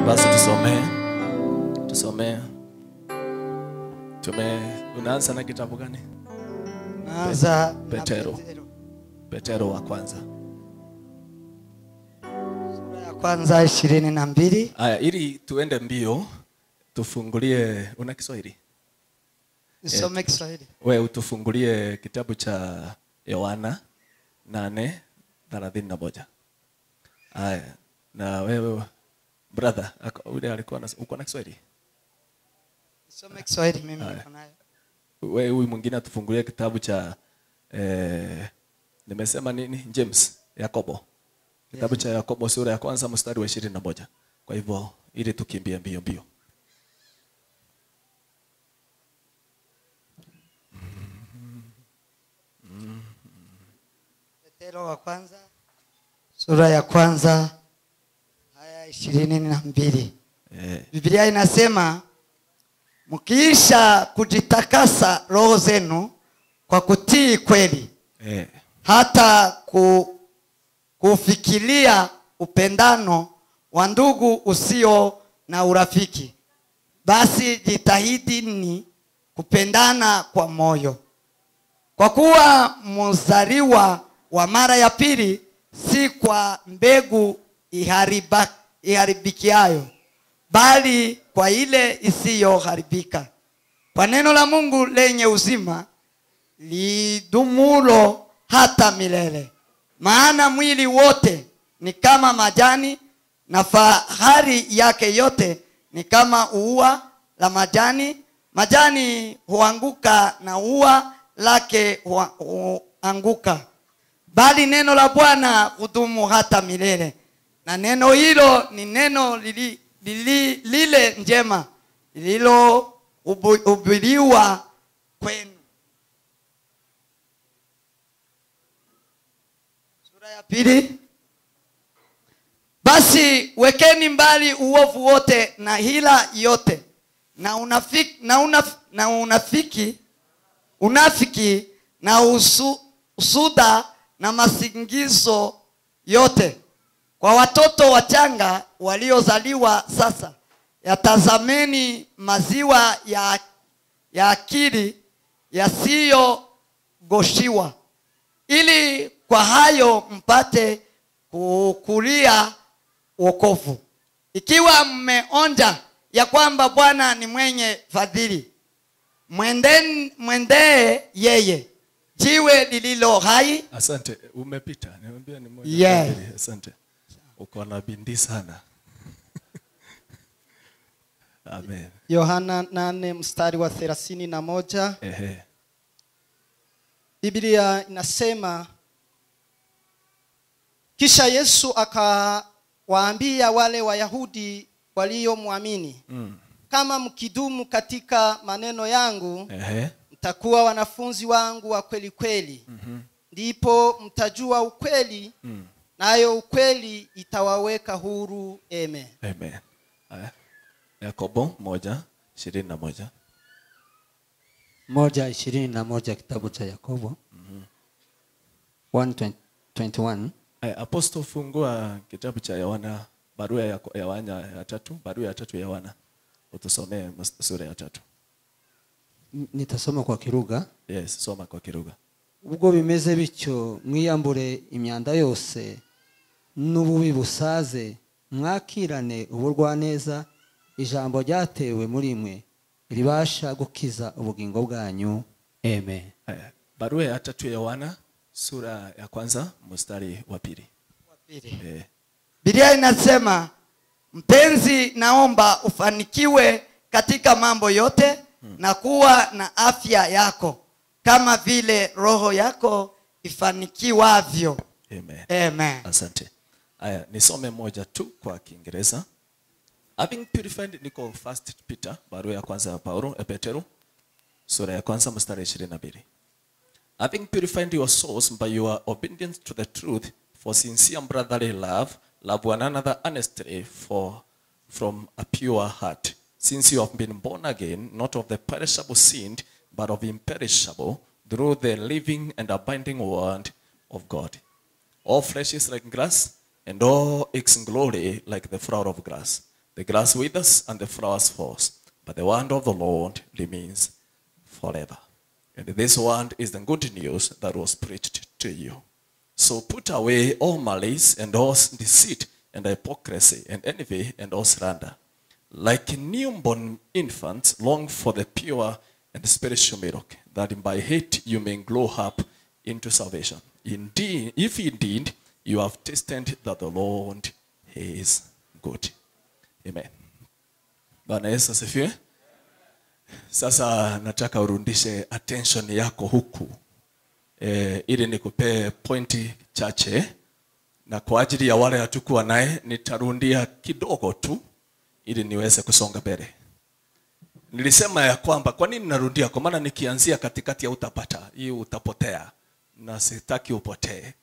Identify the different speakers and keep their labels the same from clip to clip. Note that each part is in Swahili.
Speaker 1: Basi tusomee. Unaanza na kitabu gani?
Speaker 2: Naanza
Speaker 1: Petero wa kwanza.
Speaker 2: Sura ya kwanza 22.
Speaker 1: Aya, ili tuende mbio, tufungulie. Una Kiswahili?
Speaker 2: Nisome Kiswahili.
Speaker 1: Wewe utufungulie kitabu cha Yohana 8:31. Aya, na wewe brother, ule alikuwa uko na Kiswahili?
Speaker 2: Nisome Kiswahili mimi niko nayo.
Speaker 1: Wewe huyu mwingine atufungulie kitabu cha nimesema nini? James, Yakobo. Kitabu cha Yakobo sura ya kwanza mstari wa 21. Kwa hivyo ili tukimbie mbio.
Speaker 2: Petero wa kwanza sura ya kwanza aya 22. Biblia inasema mkiisha kujitakasa roho zenu kwa kutii kweli, hata kufikiria upendano wa ndugu usio na urafiki, basi jitahidini kupendana kwa moyo, kwa kuwa mzaliwa wa mara ya pili si kwa mbegu iharibikiayo, bali kwa ile isiyoharibika, kwa neno la Mungu lenye uzima lidumulo hata milele. Maana mwili wote ni kama majani, na fahari yake yote ni kama ua la majani. Majani huanguka na ua lake huanguka, bali neno la Bwana hudumu hata milele. Na neno hilo ni neno lile njema lililohubiriwa kwenu. Sura ya pili. Basi wekeni mbali uovu wote na hila yote na unafiki na usuda na masingizo yote. Kwa watoto wachanga waliozaliwa sasa, yatazameni maziwa ya akili yasiyogoshiwa, ili kwa hayo mpate kukulia wokovu, ikiwa mmeonja ya kwamba Bwana ni mwenye fadhili. Mwendee yeye, jiwe lililo hai.
Speaker 1: Asante, umepita. Niambia ni moja.
Speaker 2: Yeah.
Speaker 1: Asante. Uko na bidii sana. Amen.
Speaker 3: Yohana 8 mstari wa 31. Biblia inasema, kisha Yesu akawaambia wale Wayahudi waliomwamini, kama mkidumu katika maneno yangu, mtakuwa wanafunzi wangu wa kweli kweli. Ndipo mtajua ukweli, nayo ukweli itawaweka huru. Amen.
Speaker 1: Amen. Yakobo 1:21.
Speaker 4: 1:21 kitabu cha Yakobo. 1:21.
Speaker 1: Apostle, fungua kitabu cha Yohana, barua ya Yohana ya 3, barua ya 3 ya Yohana. Utusomee sura ya 3.
Speaker 4: Nitasoma kwa Kiruga.
Speaker 1: Yes, soma kwa Kiruga.
Speaker 4: Ubwo bimeze bityo, mwiyambure imyanda yose n'ububi busaze, mwakirane uburwaneza, ijambo ryatewe muri mwe ribasha gukiza ubugingo bwanyu. Amen.
Speaker 1: Barua ya 3 ya Yohana sura ya kwanza mstari wa 2.
Speaker 2: Biblia inasema, mpenzi, naomba ufanikiwe katika mambo yote na kuwa na afya yako kama vile roho yako ifanikiwavyo.
Speaker 1: Amen.
Speaker 2: Amen.
Speaker 1: Asante. Aya, nisome moja tu kwa Kiingereza. Having purified, niko First Peter, barua ya kwanza ya Petero sura ya kwanza mstari 22. Having purified your souls by your obedience to the truth for sincere brotherly love, love one another earnestly from a pure heart, since you have been born again, not of the perishable seed, but of imperishable, through the living and abiding word of God. All flesh is like grass, and all its glory like the flower of grass. The grass withers and the flowers falls, but the word of the Lord remains forever. And this word is the good news that was preached to you. So put away all malice and all deceit and hypocrisy and envy and all slander. Like newborn infants, long for the pure and spiritual milk, that by it you may grow up into salvation. Indeed, if indeed you have tasted that the Lord is good. Amen. Bwana Yesu asifiwe. Sasa nataka urudishe attention yako huku. Ili nikupe pointi chache, na kwa ajili ya wale hatukuwa naye nitarundia kidogo tu ili niweze kusonga mbele. Nilisema ya kwamba kwa nini narudia? Kwa maana nikianzia katikati ya utapata, hii utapotea, na sitaki upotee.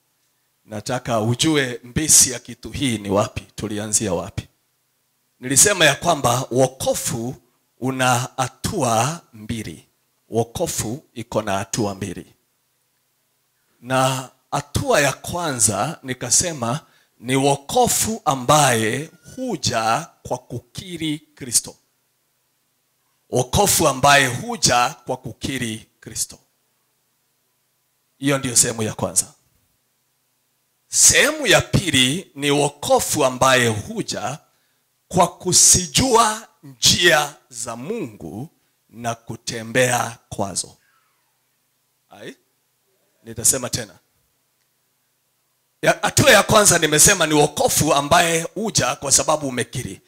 Speaker 1: Nataka ujue mbisi ya kitu hii ni wapi, tulianzia wapi. Nilisema ya kwamba wokovu una hatua mbili. Wokovu iko na hatua mbili. Na hatua ya kwanza nikasema ni wokovu ambaye huja kwa kukiri Kristo. Wokovu ambaye huja kwa kukiri Kristo. Hiyo ndio sehemu ya kwanza. Sehemu ya pili ni wokovu ambaye huja kwa kusijua njia za Mungu na kutembea kwazo. Nitasema tena. Hatua ya kwanza nimesema ni wokovu ambaye huja kwa sababu umekiri.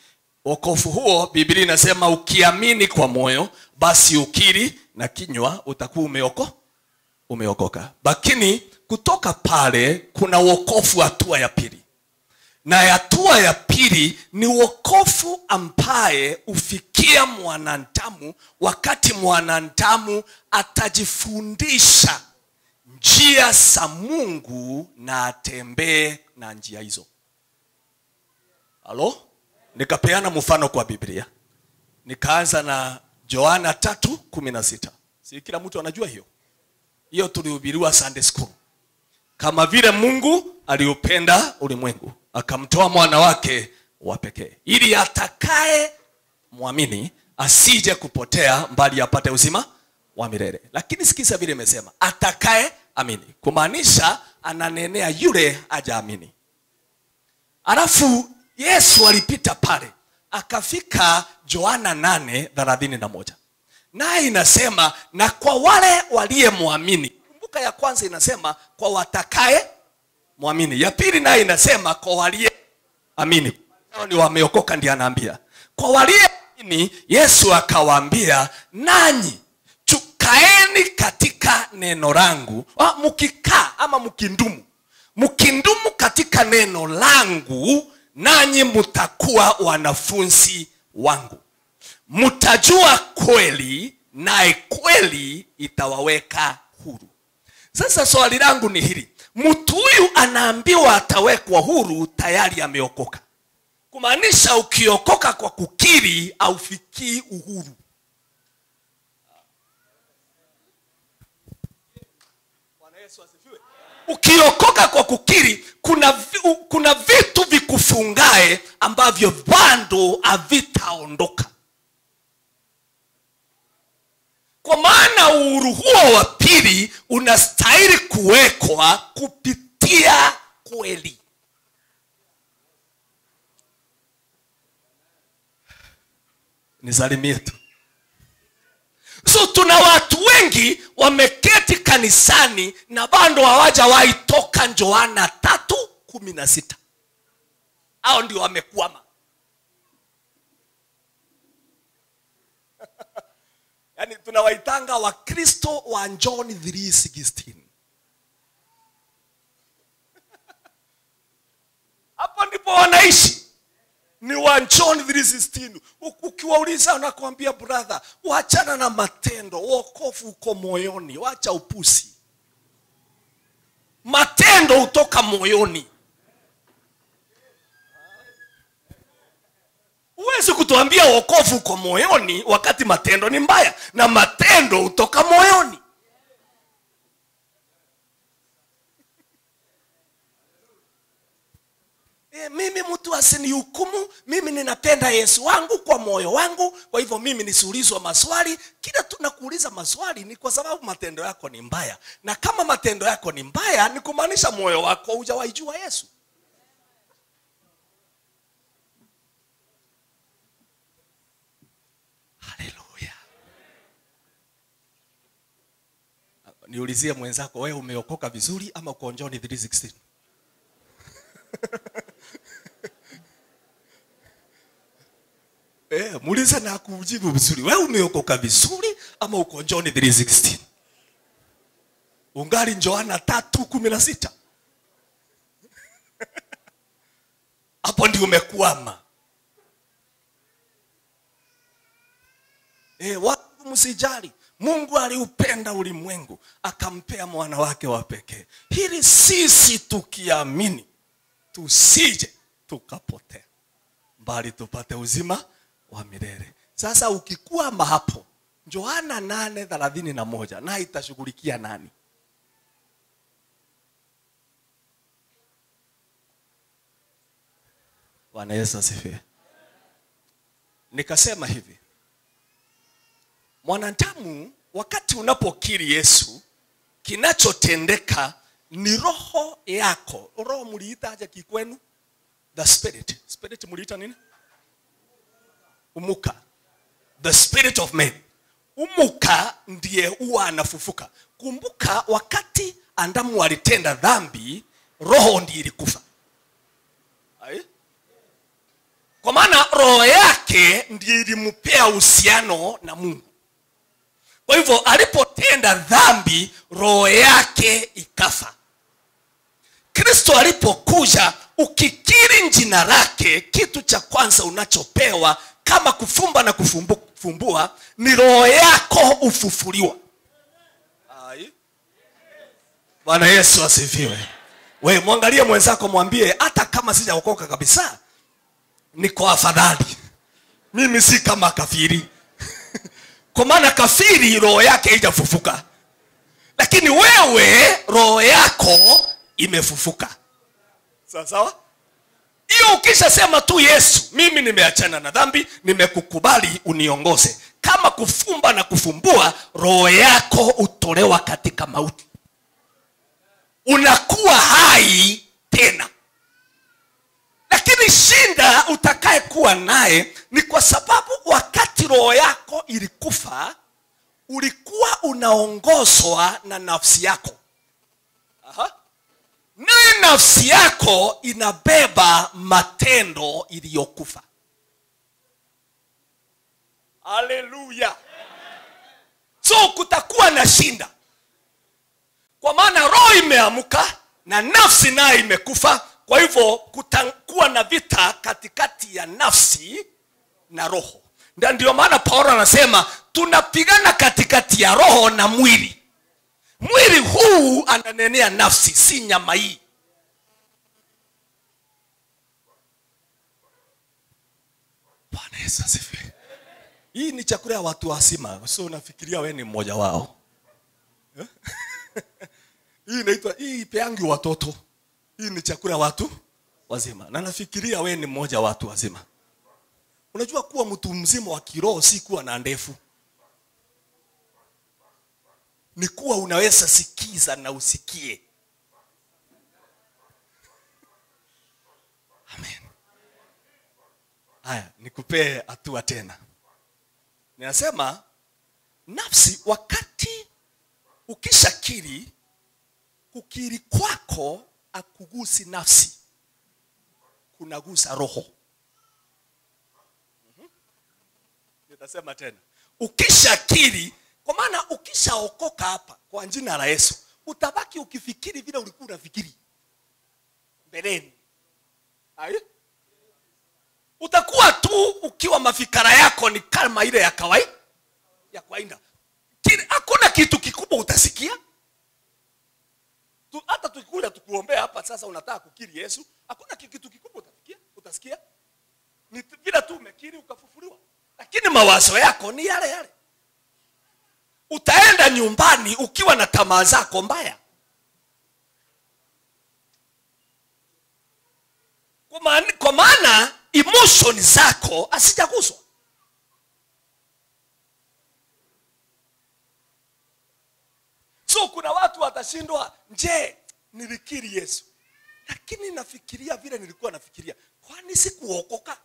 Speaker 1: Wokovu huo Biblia inasema ukiamini kwa moyo, basi ukiri na kinywa utakuwa umeokoka. Lakini kutoka pale kuna wokovu hatua ya pili. Na hatua ya pili ni wokovu ambaye ufikia mwanadamu wakati mwanadamu atajifundisha njia za Mungu na atembee na njia hizo. Halo? Nikapeana mfano kwa Biblia. Nikaanza na Yohana 3:16. Si kila mtu anajua hiyo? Hiyo tulihubiriwa Sunday school. Kama vile Mungu aliupenda ulimwengu, akamtoa mwana wake wa pekee, ili atakaye muamini asije kupotea bali apate uzima wa milele. Lakini sikiza vile imesema atakaye amini, kumaanisha ananenea yule hajaamini. Alafu Yesu alipita pale akafika Yohana 8:31. Naye inasema na kwa wale waliyemwamini. Kumbuka ya kwanza inasema kwa watakaye muamini. Ya pili naye inasema kwa waliyemwamini. Hao ni wameokoka ndiye anaambia. Kwa waliyemwamini Yesu akawaambia, nanyi kaeni katika neno langu. Mkikaa ama mkindumu katika neno langu, nanyi mtakuwa wanafunzi wangu. Mtajua kweli, naye kweli itawaweka huru. Sasa swali langu ni hili. Mtu huyu anaambiwa atawekwa huru, tayari ameokoka. Kumaanisha ukiokoka kwa kukiri haufikii uhuru. Ukiokoka kwa kukiri kuna vitu vikufungae ambavyo bado havitaondoka. Kwa maana uhuru huo wa pili unastahili kuwekwa kupitia kweli. Nisalimie tu. So tuna watu wengi wameketi kanisani na bado hawajawahi toka Yohana 3:16. Hao ndio wamekwama. Yaani tunawaitanga wa Kristo wa John 3:16. Hapo ndipo wanaishi. Ni wa John 3:16. Ukiwauliza wanakuambia brother, waachana na matendo, wokovu uko moyoni, wacha upusi. Matendo hutoka moyoni. Huwezi kutuambia wokovu uko moyoni wakati matendo ni mbaya, na matendo hutoka moyoni. Mimi mtu asinihukumu, mimi ninapenda Yesu wangu kwa moyo wangu, kwa hivyo mimi nisiulizwe maswali. Kila tunakuuliza maswali ni kwa sababu matendo yako ni mbaya. Na kama matendo yako ni mbaya, ni kumaanisha moyo wako hujawaijua Yesu. Haleluya. Niulizie mwenzako, wewe umeokoka vizuri ama uko John 3:16? Muulize na kujibu vizuri. Wewe umeokoka vizuri ama uko John 3:16? Ungali Yohana 3:16? Hapo ndio umekwama. Watu msijali. Mungu aliupenda ulimwengu akampea mwana wake wa pekee. Hili sisi tukiamini tusije tukapotea, bali tupate uzima wa milele. Sasa ukikwama hapo, Yohana 8:31 na itashughulikia nani? Bwana Yesu asifiwe. Nikasema hivi, mwanadamu wakati unapokiri Yesu, kinachotendeka ni roho yako. Roho muliita aje kikwenu? The spirit. Spirit muliita nini? Umuka. The spirit of man. Umuka ndiye huwa anafufuka. Kumbuka wakati Adamu alitenda dhambi, roho ndiye ilikufa. Kwa maana roho yake ndiye ilimpea uhusiano na Mungu. Kwa hivyo alipotenda dhambi, roho yake ikafa. Kristo alipokuja, ukikiri jina lake, kitu cha kwanza unachopewa kama kufumba na kufumbua ni roho yako ufufuliwa. Bwana Yesu asifiwe. Wewe mwangalie mwenzako, mwambie hata kama sijaokoka kabisa, niko afadhali. Mimi si kama kafiri. Kwa maana kafiri roho yake haijafufuka. Lakini wewe roho yako imefufuka. Sawa? Hiyo ukisha sema tu Yesu, mimi nimeachana na dhambi, nimekukubali uniongoze. Kama kufumba na kufumbua, roho yako utolewa katika mauti. Unakuwa hai tena. Lakini shinda utakaye kuwa naye ni kwa sababu wakati roho yako ilikufa, ulikuwa unaongozwa na nafsi yako. Na nafsi yako inabeba matendo iliyokufa. Haleluya. So kutakuwa na shinda. Kwa maana roho imeamuka na nafsi nayo imekufa. Kwa hivyo kutakuwa na vita katikati ya nafsi na roho. Ndio maana Paulo anasema tunapigana katikati ya roho na mwili. Mwili huu ananenea nafsi, si nyama hii. Bwana Yesu asifiwe. Hii ni chakula ya watu wazima. So unafikiria wewe ni mmoja wao. Hii inaitwa, hii peangi watoto. Hii ni chakula ya watu wazima. Na nafikiria wewe ni mmoja wa watu wazima. Unajua kuwa mtu mzima wa kiroho si kuwa na ndefu. Ni kuwa unaweza sikiza na usikie. Amen. Haya, nikupee hatua tena. Ninasema nafsi, wakati ukishakiri, kukiri kwako akugusi nafsi, kunagusa roho. Nitasema tena. Ukishakiri, kwa maana ukishaokoka hapa kwa jina la Yesu, utabaki ukifikiri vile ulikuwa unafikiri mbeleni. Utakuwa tu ukiwa mafikara yako ni kama ile ya kawaida. Hakuna kitu kikubwa utasikia. Hata tukikuja tukuombea hapa sasa unataka kukiri Yesu, hakuna kitu kikubwa utasikia. Ni vile tu umekiri ukafufuliwa. Lakini mawazo yako ni yale yale. Utaenda nyumbani ukiwa na tamaa zako mbaya. Kwa
Speaker 5: Kwa maana emotion zako asijaguswa. So kuna watu watashindwa, je, nilikiri Yesu, lakini nafikiria vile nilikuwa nafikiria, kwani sikuokoka?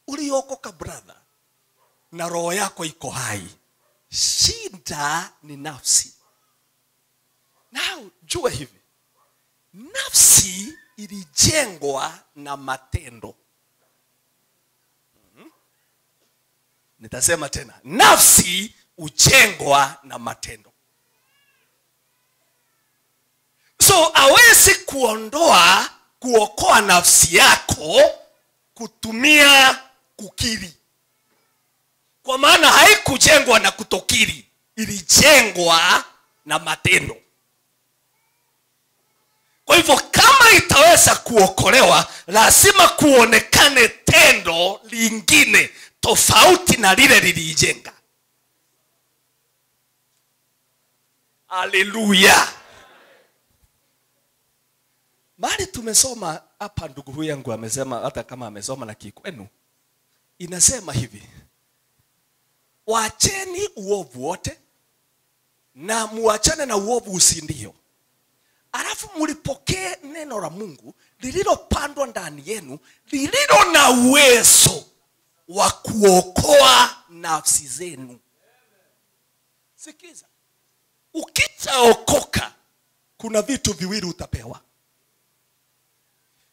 Speaker 5: Uliokoka brother, na roho yako iko hai. Shida ni nafsi. Now jua hivi, nafsi ilijengwa na matendo. Nitasema tena, nafsi ujengwa na matendo. So hawezi kuokoa nafsi yako kutumia kukiri. Kwa maana haikujengwa na kutokiri, ilijengwa na matendo. Kwa hivyo kama itaweza kuokolewa, lazima kuonekane tendo lingine tofauti na lile lilijenga. Haleluya. Mali tumesoma hapa, ndugu huyu yangu amesema, hata kama amesoma na kikwenu, inasema hivi: waacheni uovu wote na muachane na uovu usindio. Alafu mulipokee neno la Mungu lililopandwa ndani yenu, lililo na uwezo wa kuokoa nafsi zenu. Sikiza, ukishaokoka kuna vitu viwili utapewa.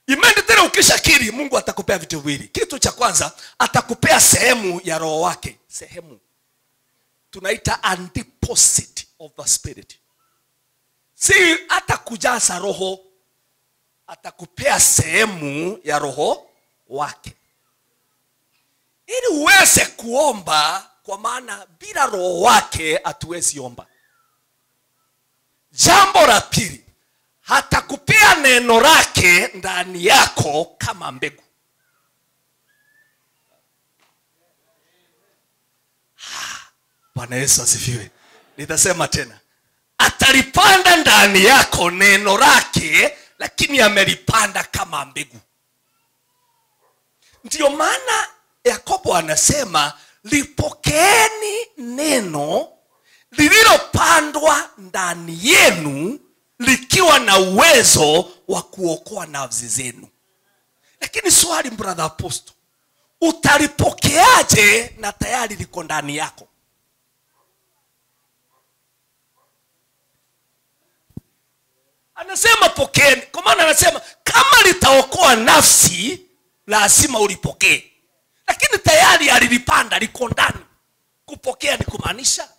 Speaker 5: Imani tena, ukishakiri Mungu atakupea vitu viwili. Kitu cha kwanza, atakupea sehemu ya roho wake. Sehemu tunaita a deposit of the spirit. Si atakujaza roho, atakupea sehemu ya roho wake ili uweze kuomba, kwa maana bila roho wake hatuwezi omba. Jambo la pili, atakupea neno lake ndani yako kama mbegu. Bwana Yesu asifiwe. Nitasema tena, atalipanda ndani yako neno lake, lakini amelipanda kama mbegu. Ndio maana Yakobo anasema, lipokeeni neno lililopandwa ndani yenu, likiwa na uwezo wa kuokoa nafsi zenu. Lakini swali, brother apostle, utalipokeaje na tayari liko ndani yako? Anasema pokeeni, kwa maana anasema kama litaokoa nafsi lazima ulipokee. Lakini tayari alilipanda, liko ndani. Kupokea ni kumaanisha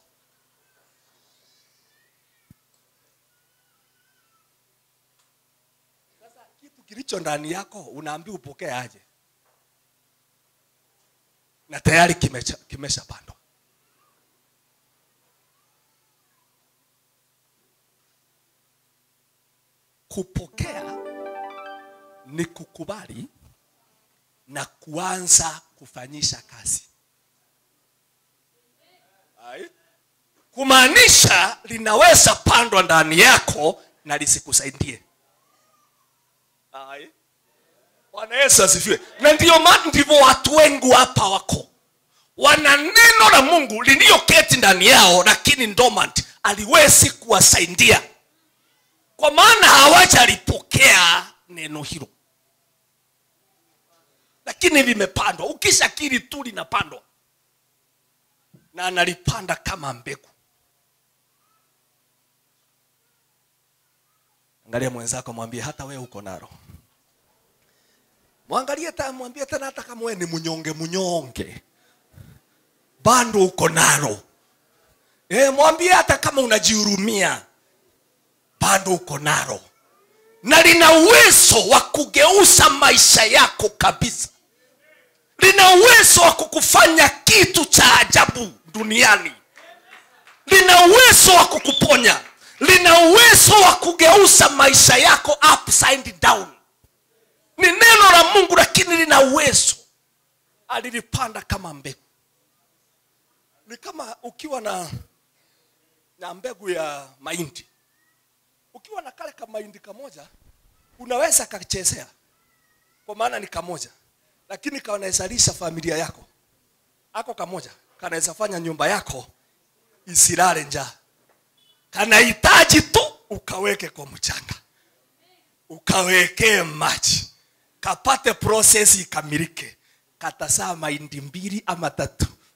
Speaker 5: sasa kitu kilicho ndani yako unaambiwa upokee aje, na tayari kimeshapandwa. Kupokea ni kukubali na kuanza kufanyisha kazi. Kumaanisha linaweza pandwa ndani yako na lisikusaidie. Bwana Yesu asifiwe. Na ndivyo watu wengi hapa wako. Wana neno la Mungu lililoketi ndani yao, lakini dormant, aliwezi kuwasaidia. Kwa maana hawajalipokea neno hilo. Lakini limepandwa. Ukishakiri tu linapandwa. Na analipanda kama mbegu. Angalia mwenzako, mwambie hata wewe uko nalo. Mwangalie tena, mwambie tena hata kama wewe ni mnyonge, bado uko nalo. Mwambie hata kama unajihurumia, bado uko nalo. Na lina uwezo wa kugeuza maisha yako kabisa. Lina uwezo wa kukufanya kitu cha ajabu duniani. Lina uwezo wa kukuponya. Lina uwezo wa kugeuza maisha yako upside down. Ni neno la Mungu, lakini lina uwezo. Alilipanda kama mbegu. Ni kama ukiwa na mbegu ya mahindi. Ukiwa na kale kama mahindi kamoja, unaweza kachezea kwa maana ni kamoja, lakini kanaweza lisha familia yako. Ako kamoja kanaweza fanya nyumba yako isilale njaa. Kanahitaji tu ukaweke kwa mchanga, ukaweke maji, kapate process ikamilike, katazaa mahindi 2 ama 3,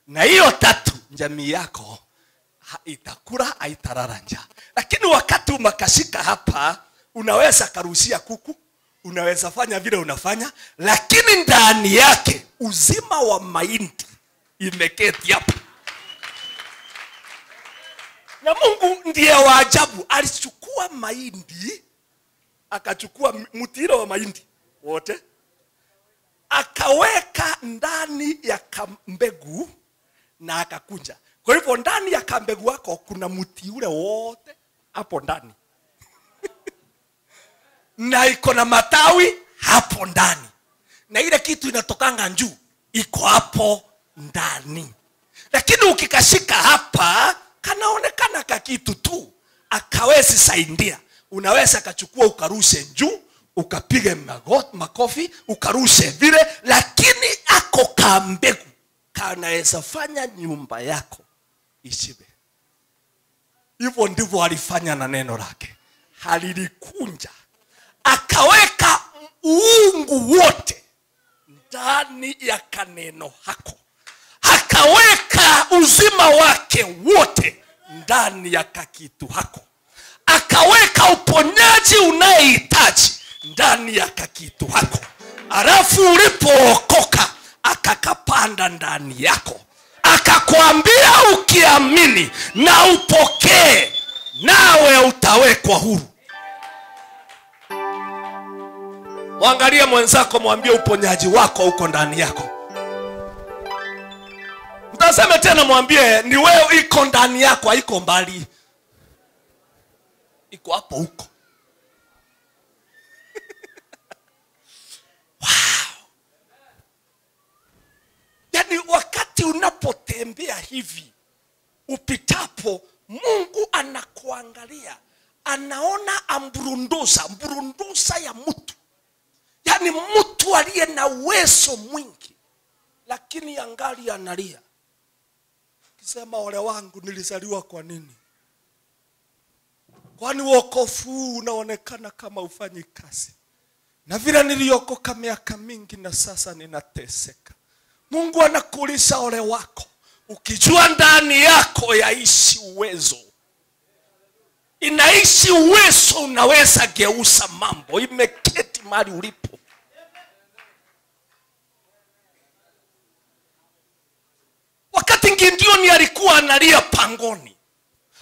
Speaker 5: na hiyo 3 jamii yako itakula, haitalala njaa. Lakini wakati umakashika hapa, unaweza karushia kuku, unaweza fanya vile unafanya, lakini ndani yake uzima wa mahindi imeketi hapa. Na Mungu ndiye wa ajabu, alichukua mahindi, akachukua mtiro wa mahindi wote, akaweka ndani ya kambegu na akakunja. Kwa hivyo ndani ya kambegu wako kuna mti ule wote hapo ndani. Na iko na matawi hapo ndani. Na ile kitu inatokanga juu iko hapo ndani. Lakini ukikashika hapa, kanaonekana kakitu tu, akawezi saidia. Unaweza kachukua ukarushe juu, ukapige makofi, ukarushe vile, lakini ako kambegu kanaweza fanya nyumba yako ishibe. Hivyo ndivyo alifanya na neno lake. Halilikunja, akaweka uungu wote ndani ya kaneno hako, akaweka uzima wake wote ndani ya kakitu hako, akaweka uponyaji unayehitaji ndani ya kakitu hako. Alafu ulipookoka akakapanda ndani yako, akakwambia ukiamini na upokee, nawe utawekwa huru. Mwangalie mwenzako, mwambie uponyaji wako uko ndani yako. Mtaseme tena, mwambie ni wewe, iko ndani yako, haiko mbali, iko hapo huko. Wow. Yani wakati unapotembea hivi upitapo, Mungu anakuangalia, anaona mburundusa ya mtu. Yani mtu aliye na uwezo mwingi, lakini angali analia, kisema ole wangu, nilizaliwa kwa nini? Kwani wokovu unaonekana kama ufanyi kazi, na vile niliokoka miaka mingi na sasa ninateseka. Mungu anakuuliza ole wako, ukijua ndani yako yaishi uwezo. Inaishi uwezo, unaweza geuza mambo, imeketi mahali ulipo. Wakati Gideoni alikuwa analia pangoni,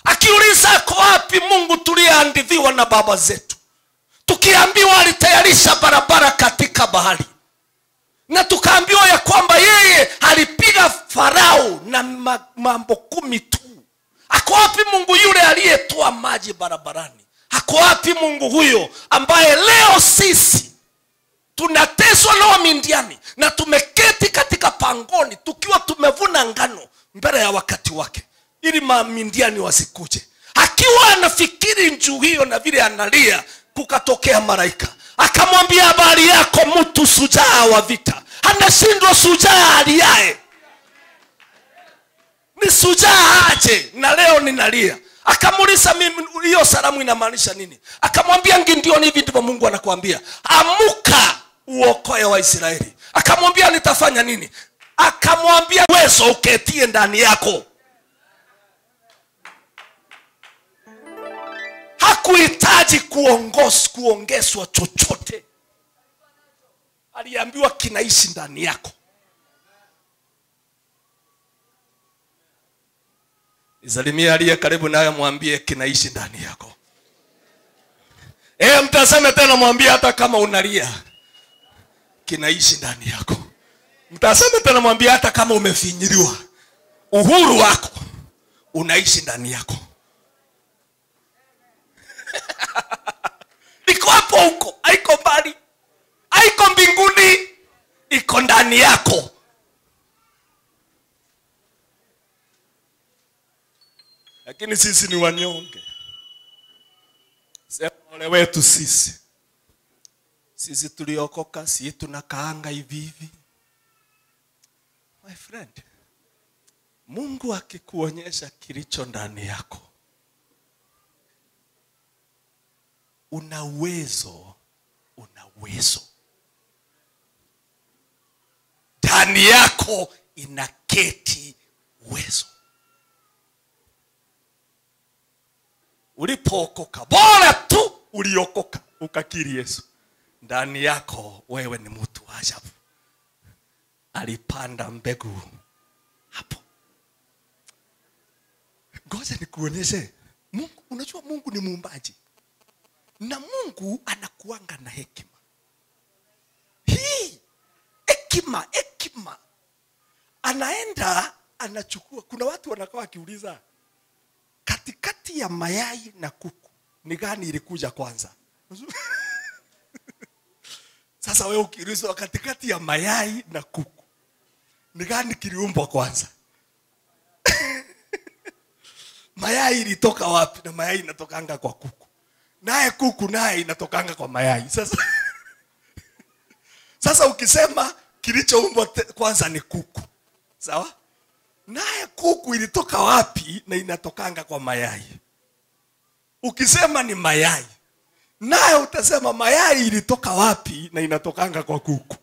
Speaker 5: akiuliza ako wapi Mungu tuliyeandithiwa na baba zetu, tukiambiwa alitayarisha barabara katika bahari, na tukaambiwa ya kwamba yeye alipiga Farao na mambo 10 tu. Ako wapi Mungu yule aliyetoa maji barabarani? Ako wapi Mungu huyo ambaye leo sisi tunateswa na Wamidiani na tumeketi katika pangoni tukiwa tumevuna ngano mbele ya wakati wake ili Wamidiani wasikuje? Akiwa anafikiri juu hiyo na vile analia, kukatokea malaika akamwambia, habari yako mtu shujaa wa vita. Anashindwa shujaa aliaye, ni shujaa aje na leo ninalia? Akamuuliza, mimi hiyo salamu inamaanisha nini? Akamwambia, Gideoni, hivi ndivyo Mungu anakuambia, amuka uokoe wa Israeli. Akamwambia, nitafanya nini? Akamwambia, uwezo uketie ndani yako. Hakuhitaji kuongezwa chochote, aliambiwa kinaishi ndani yako. Isalimia aliye karibu nawe, mwambie kinaishi ndani yako. Mtaseme tena, mwambie hata kama unalia, kinaishi ndani yako. Mtaseme tena, mwambie hata kama umefinyiliwa, uhuru wako unaishi ndani yako. Iko hapo huko, haiko mbali, haiko mbinguni, iko ndani yako. lakini sisi ni wanyonge. Sema ole wetu sisi. Sisi tuliokoka, si tunakaanga hivi hivi. My friend, Mungu akikuonyesha kilicho ndani yako, una uwezo. Ndani yako inaketi uwezo. Ulipookoka, bora tu uliokoka ukakiri Yesu, ndani yako wewe ni mtu ajabu. Alipanda mbegu hapo. Ngoja nikuonyeshe. Mungu, unajua Mungu ni muumbaji. Na Mungu anakuanga na hekima. Hii hekima. Anaenda anachukua. Kuna watu wanakaa wakiuliza, katikati ya mayai na kuku ni gani ilikuja kwanza? Sasa wewe ukiulizwa katikati ya mayai na kuku ni gani kiliumbwa kwanza? Mayai ilitoka wapi? Na mayai inatokanga kwa kuku. Naye kuku naye inatokanga kwa mayai. Sasa ukisema kilichoumbwa kwanza ni kuku, sawa? Naye kuku ilitoka wapi na inatokanga kwa mayai? Ukisema ni mayai, naye utasema mayai ilitoka wapi na inatokanga kwa kuku.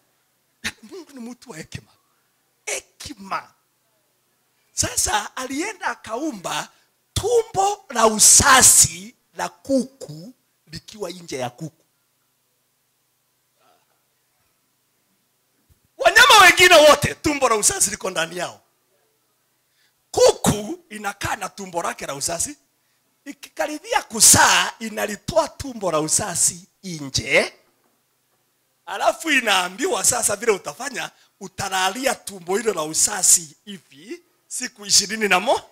Speaker 5: Mungu ni mtu wa hekima. Hekima. Sasa alienda akaumba tumbo la uzazi la kuku likiwa nje ya kuku. Wanyama wengine wote tumbo la uzazi liko ndani yao. Kuku inakaa na tumbo lake la uzazi, ikikaribia kuzaa inalitoa tumbo la uzazi nje. Alafu inaambiwa sasa vile utafanya, utalalia tumbo hilo la uzazi hivi siku 21.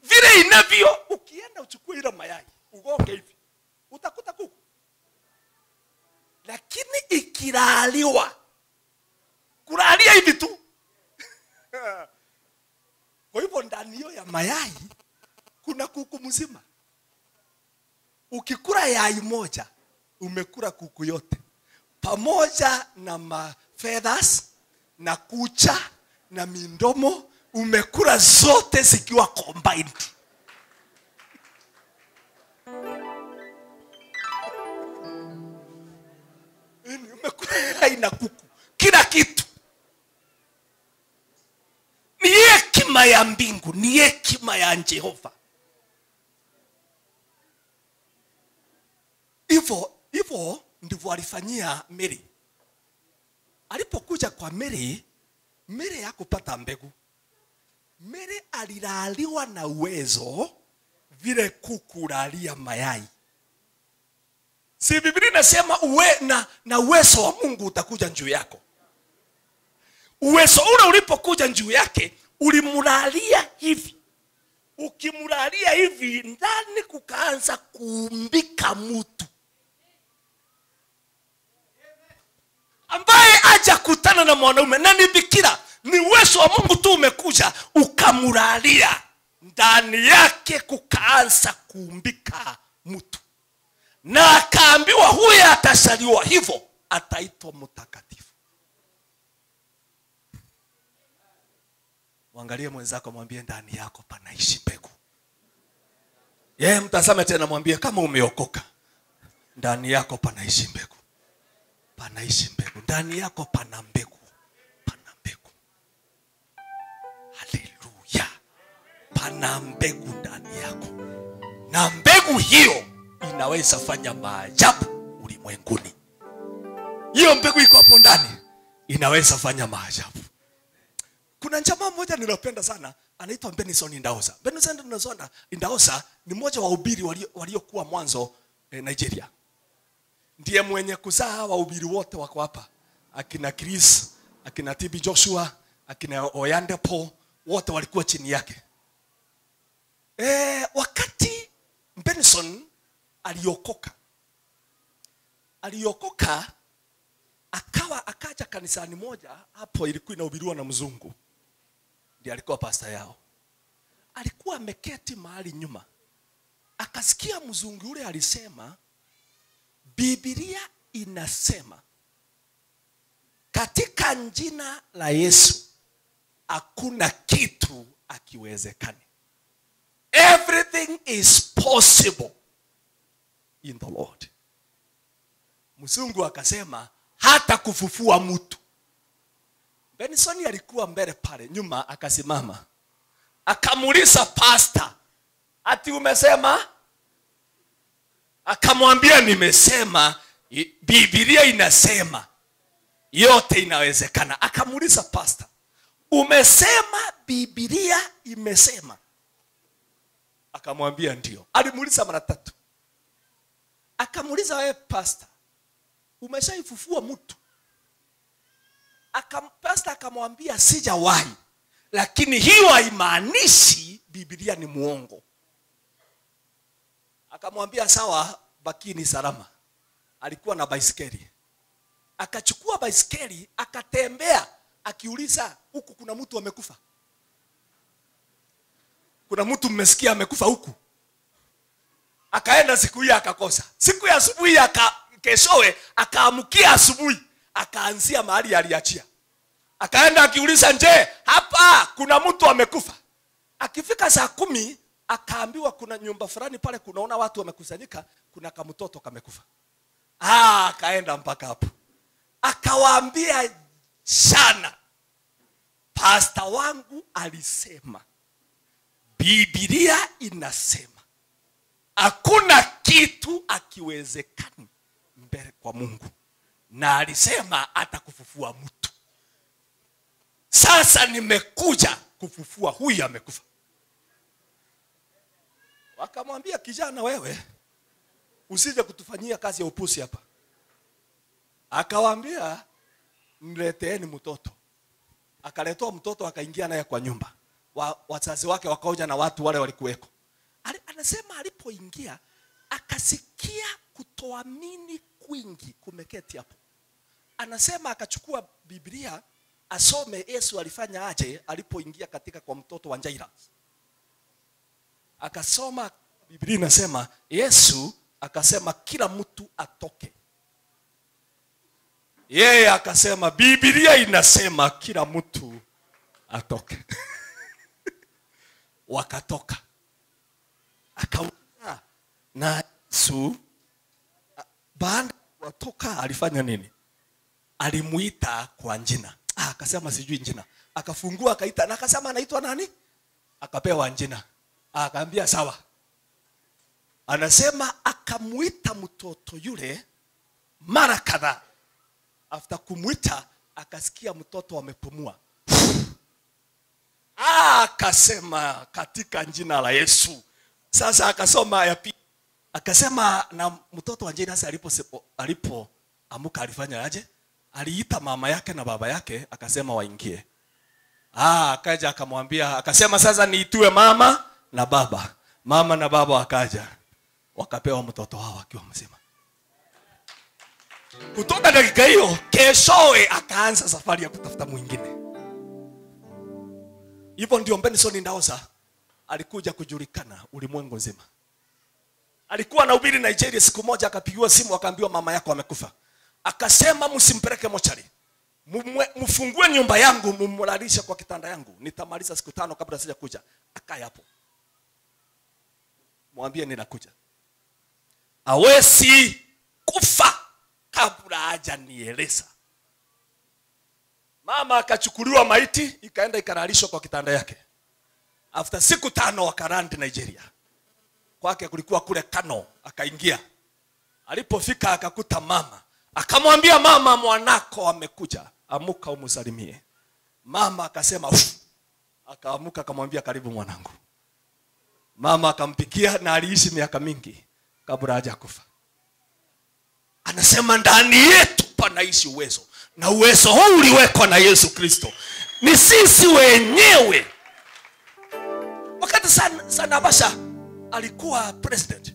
Speaker 5: Vile inavyo, ukienda uchukue ile mayai ugoke hivi, utakuta kuku. Lakini ikilaliwa, kulalia hivi tu. Kwa hivyo ndani hiyo ya mayai kuna kuku mzima. Ukikula yai moja, umekula kuku yote, pamoja na feathers na kucha na mindomo, umekula zote zikiwa combined. Umekula yai na kuku, kila kitu. Ni hekima ya mbingu, ni hekima ya Jehova. Hivyo ndivyo alifanyia Mary. Alipokuja kwa Mary hakupata mbegu. Mary alilaliwa na uwezo vile kuku lalia mayai. Si Biblia inasema na uwezo wa Mungu utakuja juu yako. Uwezo ule ulipokuja juu yake, ulimulalia hivi. Ukimulalia hivi, ndani kukaanza kuumbika mtu ambaye aja kutana na mwanaume na ni bikira. Ni uwezo wa Mungu tu umekuja ukamulalia, ndani yake kukaanza kuumbika mtu. Na akaambiwa huyu atazaliwa hivyo, ataitwa mtakatifu. Mwangalie mwenzako, mwambie ndani yako panaishi mbegu. Yeye mtazame tena, mwambie kama umeokoka, ndani yako panaishi mbegu. Panaishi mbegu. Ndani yako pana mbegu. Pana mbegu. Haleluya. Pana mbegu ndani yako. Na mbegu hiyo inaweza fanya maajabu ulimwenguni. Hiyo mbegu iko hapo ndani, inaweza fanya maajabu. Kuna jamaa mmoja ninapenda sana, anaitwa Benson Idahosa. Benson Idahosa ni mmoja wa wahubiri waliokuwa mwanzo Nigeria. Ndiye mwenye kuzaa wahubiri wote wako hapa. Akina Chris, akina TB Joshua, akina Oyandepo, wote walikuwa chini yake. Wakati Benson aliokoka, akaja kanisani moja hapo, ilikuwa inahubiriwa na mzungu. Ndiye alikuwa pastor yao. alikuwa ameketi mahali nyuma, akasikia mzungu yule alisema, Biblia inasema katika jina la Yesu hakuna kitu akiwezekani. Everything is possible in the Lord. Mzungu akasema hata kufufua mtu. Benson alikuwa mbele pale nyuma, akasimama akamuuliza pastor, ati umesema? Akamwambia nimesema Biblia inasema yote inawezekana. Akamuuliza pastor, umesema Biblia imesema? Akamwambia ndio. Alimuuliza mara 3. Akamuuliza wewe pastor, umeshaifufua mtu? Pastor akamwambia sijawahi, lakini hiyo haimaanishi Biblia ni muongo. Akamwambia sawa, bakini salama. Alikuwa na baisikeli. Akachukua baisikeli akatembea akiuliza, huku kuna mtu amekufa? Kuna mtu mmesikia amekufa huku? Akaenda siku hiyo akakosa. Siku ya asubuhi keshowe akaamukia asubuhi, akaanzia mahali aliachia. Akaenda akiuliza, nje hapa kuna mtu amekufa? Akifika saa 10 akaambiwa kuna nyumba fulani pale kunaona watu wamekusanyika, kuna kamtoto kamekufa. Akaenda mpaka hapo. Akawaambia sana, pastor wangu alisema Biblia inasema hakuna kitu akiwezekani mbele kwa Mungu, na alisema atakufufua mtu. Sasa nimekuja kufufua huyu amekufa. Wakamwambia, kijana wewe usije kutufanyia kazi ya upusi hapa. Akawaambia, mleteeni mtoto. Akaletoa mtoto, akaingia naye kwa nyumba. Wazazi wake wakaoja na watu wale walikuweko. Anasema alipoingia akasikia kutoamini kwingi kumeketi hapo. Anasema akachukua Biblia asome Yesu alifanya aje alipoingia katika kwa mtoto wa Jairus. Akasoma Biblia inasema Yesu akasema kila mtu atoke. Yeye akasema Biblia inasema kila mtu atoke. Wakatoka. Akauliza, na Yesu baada watoka alifanya nini? Alimuita kwa jina. Akasema sijui jina. Akafungua akaita, na akasema anaitwa nani? Akapewa jina. Akaambia sawa. Anasema akamuita mtoto yule mara kadhaa. After kumuita akasikia mtoto amepumua. Akasema katika jina la Yesu. Sasa akasoma ya pili. Akasema na mtoto wa Jairus alipoamuka alifanya aje? Aliita mama yake na baba yake, akasema waingie. Akaja akamwambia, akasema sasa niitue mama na baba. Mama na baba wakaja. Wakapewa mtoto wao akiwa mzima. Kutoka dakika hiyo keshowe akaanza safari ya kutafuta mwingine. Hivyo ndio Benson Ndaosa alikuja kujulikana ulimwengu nzima. Alikuwa anahubiri Nigeria, siku moja akapigiwa simu akaambiwa mama yako amekufa. Akasema msimpeleke mochari. Mfungue nyumba yangu, mumlalishe kwa kitanda yangu. Nitamaliza siku 5 kabla sija kuja. Akae hapo. Mwambie ninakuja. Hawezi kufa kabla hajanieleza. Mama akachukuliwa maiti, ikaenda ikalalishwa kwa kitanda yake. After siku 5 wakarandi Nigeria. Kwake kulikuwa kule Kano, akaingia. Alipofika akakuta mama. Akamwambia mama, mwanako amekuja. Amuka umsalimie. Mama akasema akaamuka akamwambia karibu mwanangu. Mama akampikia na aliishi miaka mingi kabla hajakufa. Anasema ndani yetu panaishi uwezo. Na uwezo huu uliwekwa na Yesu Kristo. Ni sisi wenyewe. Wakati Sanabasha alikuwa president.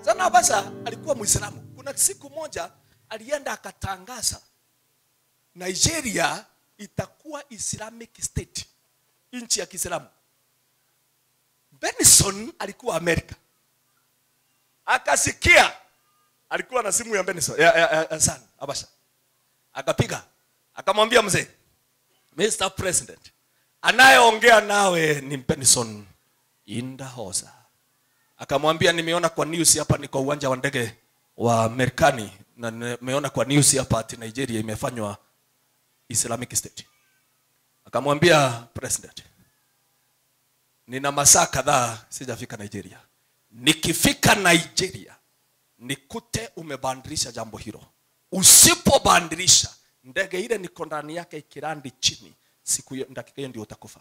Speaker 5: Sanabasha alikuwa Muislamu. Kuna siku moja alienda akatangaza Nigeria itakuwa Islamic state, nchi ya Kiislamu. Benson alikuwa Amerika. Akasikia alikuwa na simu ya Benson ya San Abasha. Akapiga, akamwambia mzee, Mr. President, anayeongea nawe ni Benson Indahosa. Akamwambia nimeona kwa news hapa ni kwa uwanja wa ndege wa Marekani na nimeona kwa news hapa ati Nigeria imefanywa Islamic State. Akamwambia President, nina masaa kadhaa sijafika Nigeria. Nikifika Nigeria nikute umebandilisha jambo hilo. Usipobandilisha ndege ile niko ndani yake ikirandi chini, siku hiyo dakika hiyo ndio utakufa.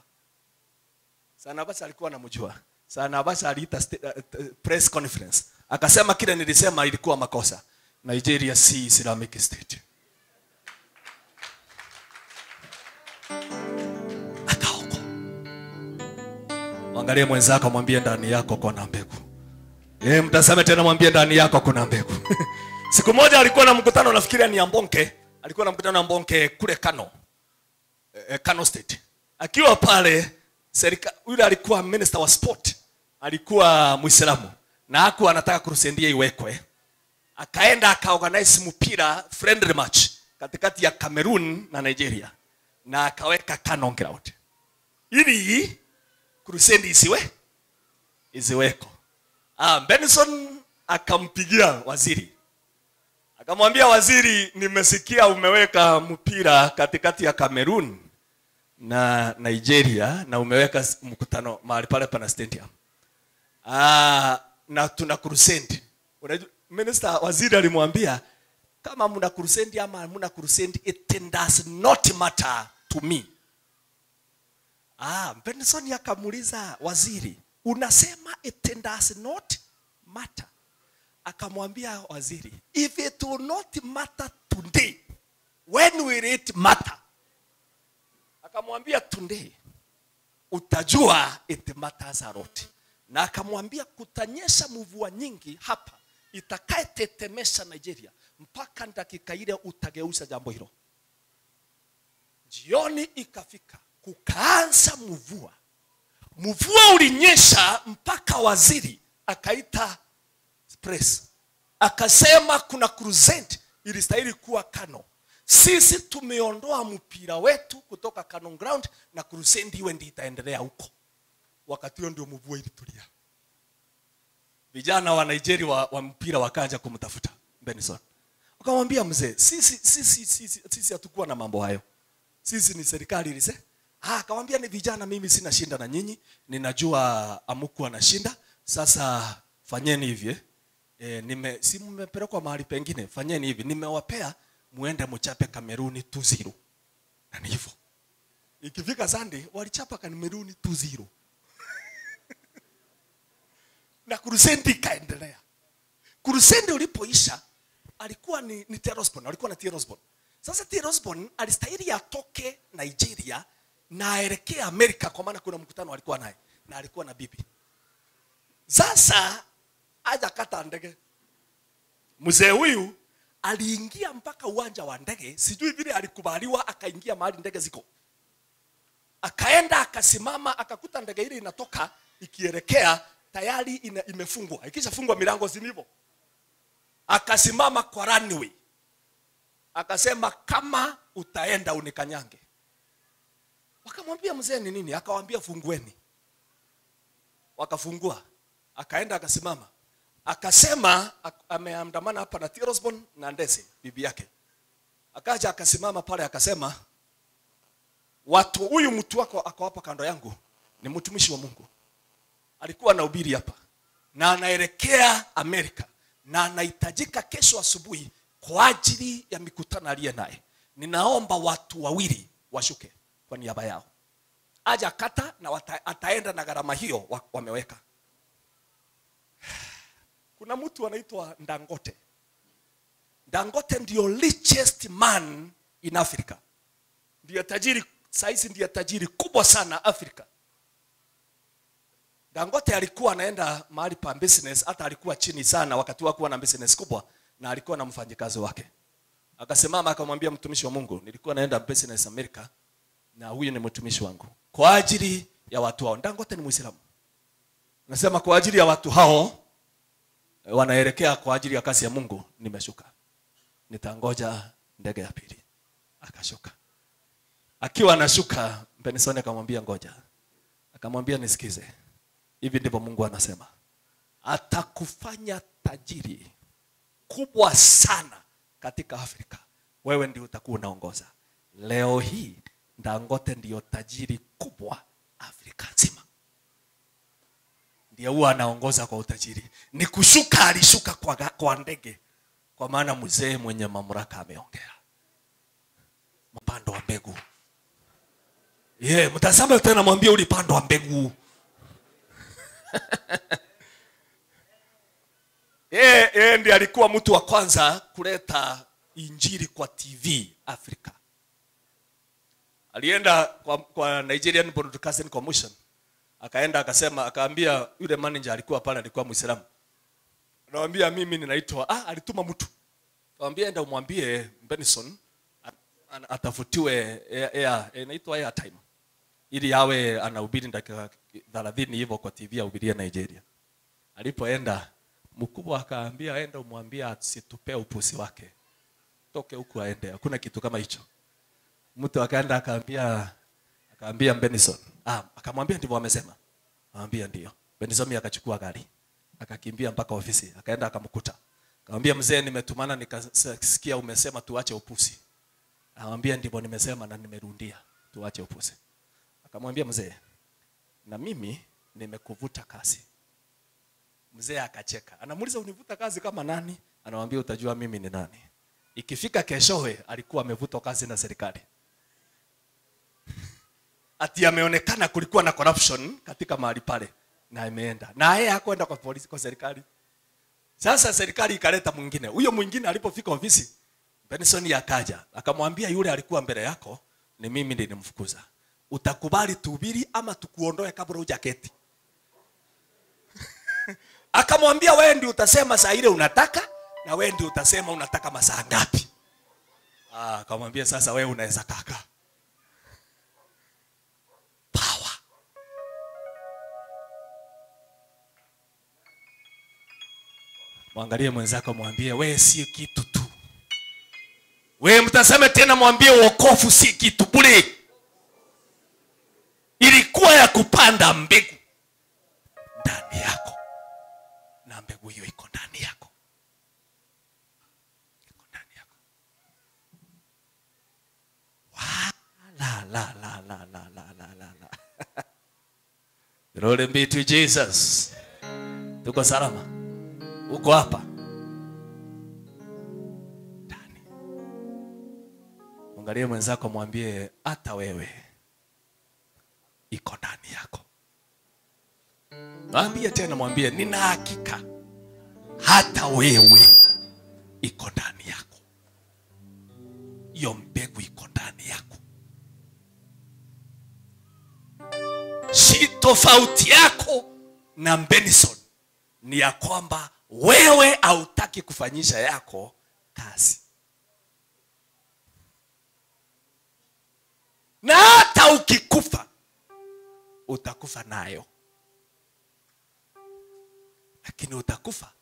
Speaker 5: Sana basi alikuwa anamjua. Sana basi aliita press conference. Akasema kile nilisema ilikuwa makosa. Nigeria si Islamic State. Akaoko. Angalia mwenzako, mwambie ndani yako kuna mbegu. Mtaseme tena, mwambie ndani yako kuna mbegu. Siku moja alikuwa na mkutano, nafikiria ni Ambonke. Alikuwa na mkutano Ambonke kule Kano. Kano State. Akiwa pale yule alikuwa minister wa sport. Alikuwa Muislamu na hakuwa anataka kurusendia iwekwe. Akaenda akaorganize mpira friendly match katikati ya Cameroon na Nigeria na akaweka Kano ground. Ili kurusendi isiweko. Benson akampigia waziri. Akamwambia waziri, nimesikia umeweka mpira katikati ya Cameroon na Nigeria na umeweka mkutano mahali pale pana stadium. Na tuna crusade. Minister waziri alimwambia, kama mna crusade ama hamna crusade, it does not matter to me. Benson akamuuliza waziri, unasema it does not matter? Akamwambia waziri, if it will not matter today, when will it matter? Akamwambia today utajua it matters a lot. Na akamwambia kutanyesha mvua nyingi hapa itakayetetemesha Nigeria mpaka dakika ile utageuza jambo hilo. Jioni ikafika, kukaanza mvua. Mvua ulinyesha mpaka waziri akaita press. Akasema kuna crusade ilistahili kuwa Kano. Sisi tumeondoa mpira wetu kutoka Kano ground na crusade iwe ndio itaendelea huko. Wakati huo ndio mvua ilitulia. Vijana wa Nigeria wa mpira wakaja kumtafuta Benson. Wakamwambia mzee, sisi hatakuwa na mambo hayo. Sisi ni serikali ilise. Akamwambia ni vijana, mimi sina shinda na nyinyi. Ninajua amuku anashinda. Sasa fanyeni hivi. Si mmepelekwa mahali pengine, fanyeni hivi. Nimewapea muende mchape Kameruni 2-0. Na ni hivyo. Ikifika Sunday walichapa Kameruni 2-0. Na crusade ikaendelea. Crusade ulipoisha alikuwa ni Terosbon, alikuwa na Terosbon. Sasa Terosbon alistahili atoke Nigeria na aelekea Amerika, kwa maana kuna mkutano alikuwa naye na alikuwa na bibi. Sasa aja kata ndege. Mzee huyu aliingia mpaka uwanja wa ndege, sijui vile alikubaliwa, akaingia mahali ndege ziko. Akaenda akasimama, akakuta ndege ile inatoka ikielekea tayari imefungwa. Ikishafungwa milango zinivo. Akasimama kwa runway. Akasema kama utaenda unikanyange. Wakamwambia mzee ni nini? Akawaambia fungueni. Wakafungua. Akaenda akasimama. Akasema ameandamana hapa na Terosbon na Ndese bibi yake. Akaja akasimama pale akasema, huyu mtu wako ako hapa kando yangu ni mtumishi wa Mungu. Alikuwa anahubiri hapa na anaelekea Amerika na anahitajika kesho asubuhi kwa ajili ya mikutano aliye naye. Ninaomba watu wawili washuke kwa niaba yao. Aja kata na ataenda na gharama hiyo wameweka. Kuna mtu anaitwa Dangote. Dangote ndio richest man in Africa. Ndio tajiri, saizi ndio tajiri kubwa sana Afrika. Dangote alikuwa anaenda mahali pa business, hata alikuwa chini sana wakati wake kuwa na business kubwa, na alikuwa na mfanyikazi wake. Akasimama akamwambia mtumishi wa Mungu, nilikuwa naenda business Amerika na huyu ni mtumishi wangu kwa ajili ya watu wao. Dangote ni Muislamu. Nasema kwa ajili ya watu hao wanaelekea kwa ajili ya kazi ya Mungu, nimeshuka. Nitangoja ndege ya pili. Akashuka. Akiwa anashuka, Benson akamwambia ngoja. Akamwambia nisikize. Hivi ndivyo Mungu anasema. Atakufanya tajiri kubwa sana katika Afrika. Wewe ndio utakuwa unaongoza. Leo hii Dangote ndio tajiri kubwa Afrika nzima. Ndio huwa anaongoza kwa utajiri. Ni kushuka, alishuka kwa ndege. Kwa maana mzee mwenye mamlaka ameongea. Mpando wa mbegu. Mtazame tena mwambie ulipando wa mbegu. Ndiye alikuwa mtu wa kwanza kuleta injili kwa TV Afrika. Alienda kwa Nigerian Broadcasting Commission. Akaenda akasema, akaambia yule manager alikuwa pale, alikuwa Muislamu. Anamwambia mimi ninaitwa, alituma mtu. Akamwambia enda umwambie Benson atafutiwe inaitwa airtime, ili yawe anahubiri dakika 30 hivyo kwa TV ahubiria Nigeria. Alipoenda mkubwa akaambia aenda umwambie asitupe upusi wake. Toke huko aende. Hakuna kitu kama hicho. Mtu akaenda akaambia Benson. Akamwambia ndivyo amesema. Akamwambia ndio. Benson akachukua gari. Akakimbia mpaka ofisi. Akaenda akamkuta. Akamwambia mzee, nimetumana nikasikia umesema tuache upusi. Akamwambia ndivyo nimesema na nimerundia. Tuache upusi. Akamwambia mzee, na mimi nimekuvuta kazi. Mzee akacheka. Anamuuliza univuta kazi kama nani? Anamwambia utajua mimi ni nani. Ikifika keshowe alikuwa amevutwa kazi na serikali. Ati ameonekana kulikuwa na corruption katika mahali pale na imeenda. Na yeye hakwenda kwa polisi, kwa serikali. Sasa serikali ikaleta mwingine. Huyo mwingine alipofika ofisi, Benson akaja, akamwambia yule alikuwa mbele yako ni mimi ndiye nimfukuza. Utakubali tuhubiri ama tukuondoe kabla hujaketi? Akamwambia wewe ndio utasema saa ile unataka na wewe ndio utasema unataka masaa ngapi. Akamwambia sasa wewe unaweza kaka. Power. Mwangalie mwenzako mwambie wewe si kitu tu. Wewe mtaseme tena mwambie wokovu si kitu bure. Ilikuwa ya kupanda mbegu ndani yako. Na mbegu hiyo iko ndani yako. Iko ndani yako. La. Glory be to Jesus. Tuko salama. Uko hapa. Ndani. Angalia mwenzako mwambie hata wewe iko ndani yako. Mwambie tena mwambie nina hakika hata wewe iko ndani yako. Hiyo mbegu iko ndani yako. Si tofauti yako na Benson ni ya kwamba wewe hautaki kufanyisha yako kazi. Na hata ukikufa utakufa nayo. Lakini utakufa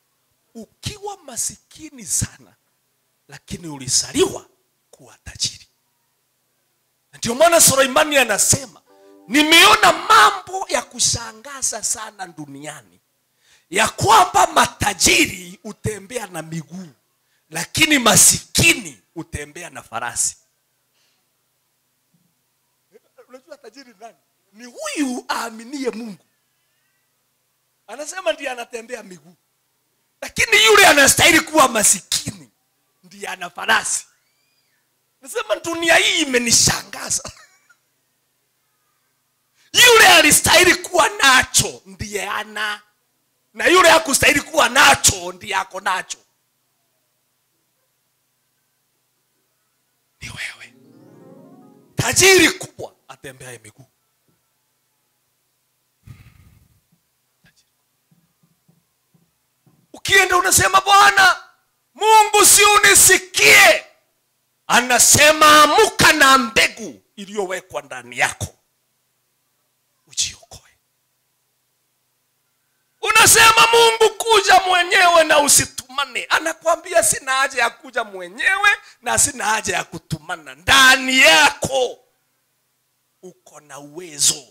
Speaker 5: ukiwa masikini sana, lakini ulisaliwa kuwa tajiri. Ndio maana Suleimani anasema, nimeona mambo ya kushangaza sana duniani, ya kwamba matajiri utembea na miguu, lakini masikini utembea na farasi. Unajua tajiri nani? Ni huyu aaminie Mungu. Anasema ndiye anatembea miguu. Lakini yule anastahili kuwa masikini ndiye ana farasi. Anasema dunia hii imenishangaza. Yule alistahili kuwa nacho ndiye ana, na yule hakustahili kuwa nacho ndiye ako nacho. Ni wewe. Tajiri kubwa atembea miguu. Ukienda unasema Bwana Mungu si unisikie. Anasema amuka na mbegu iliyowekwa ndani yako. Ujiokoe. Unasema Mungu kuja mwenyewe na usitumane. Anakuambia sina haja ya kuja mwenyewe na sina haja ya kutumana. Ndani yako uko na uwezo.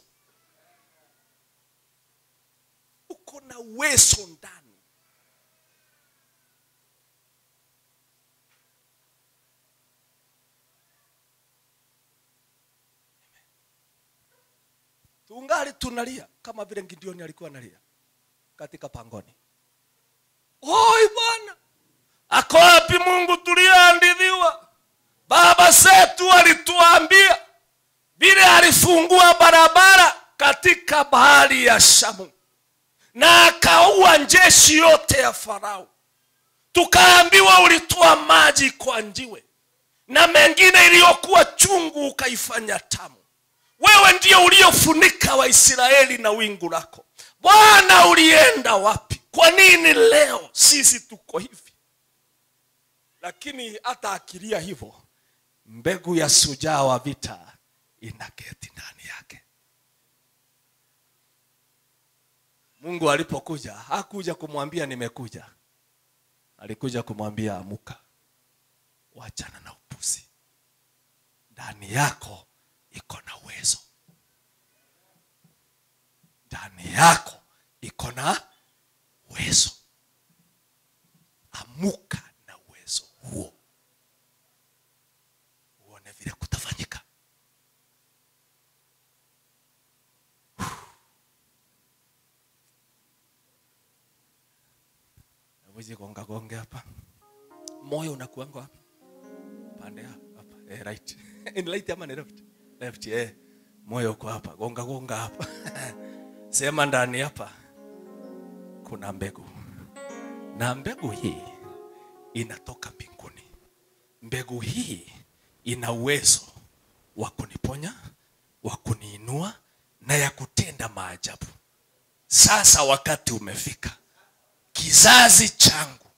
Speaker 5: Uko na uwezo ndani. Tungali tunalia kama vile Gideoni alikuwa analia katika pangoni. Oi Bwana, ako wapi Mungu tuliyeandidhiwa? Baba zetu alituambia vile alifungua barabara katika bahari ya Shamu na akaua jeshi yote ya Farao. Tukaambiwa ulitoa maji kwa njiwe na mengine iliyokuwa chungu ukaifanya tamu. Wewe ndiye uliofunika Waisraeli na wingu lako. Bwana, ulienda wapi? Kwa nini leo sisi tuko hivi? Lakini hata akilia hivyo, mbegu ya shujaa wa vita inaketi ndani yake. Mungu alipokuja, hakuja kumwambia nimekuja. Alikuja kumwambia amuka. Wachana na upuzi. Ndani yako iko na uwezo. Ndani yako iko na uwezo. Amuka na uwezo huo. Uone vile kutafanyika. Nawezi gonga hapa. Moyo unakuanga hapa. Pande hapa. Right. In right ama ni left? Left, moyo uko hapa. Gonga hapa. Sema ndani hapa kuna mbegu. Na mbegu hii inatoka mbinguni. Mbegu hii ina uwezo wa kuniponya, wa kuniinua na ya kutenda maajabu. Sasa wakati umefika. Kizazi changu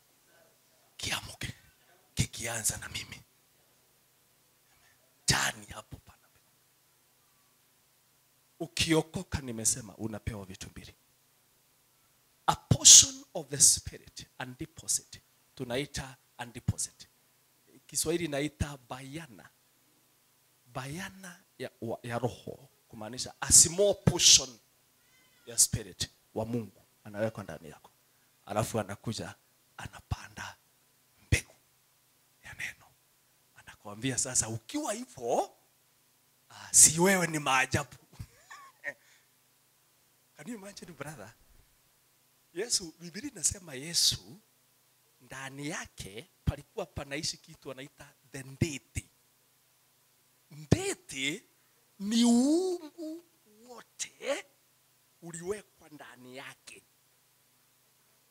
Speaker 5: kiamuke. Kikianza na mimi. Ndani hapo pana. Ukiokoka nimesema unapewa vitu mbili. A portion of the spirit and deposit. Tunaita and deposit. Kiswahili inaita bayana. Bayana ya roho. Kumaanisha a small portion ya spirit wa Mungu anaweka ndani yako. Alafu anakuja anapanda mbegu ya neno. Anakuambia sasa ukiwa hivyo si wewe ni maajabu. Can you imagine brother? Yesu, Biblia inasema Yesu ndani yake palikuwa panaishi kitu anaita the deity. Deity ni uungu wote uliwekwa ndani yake.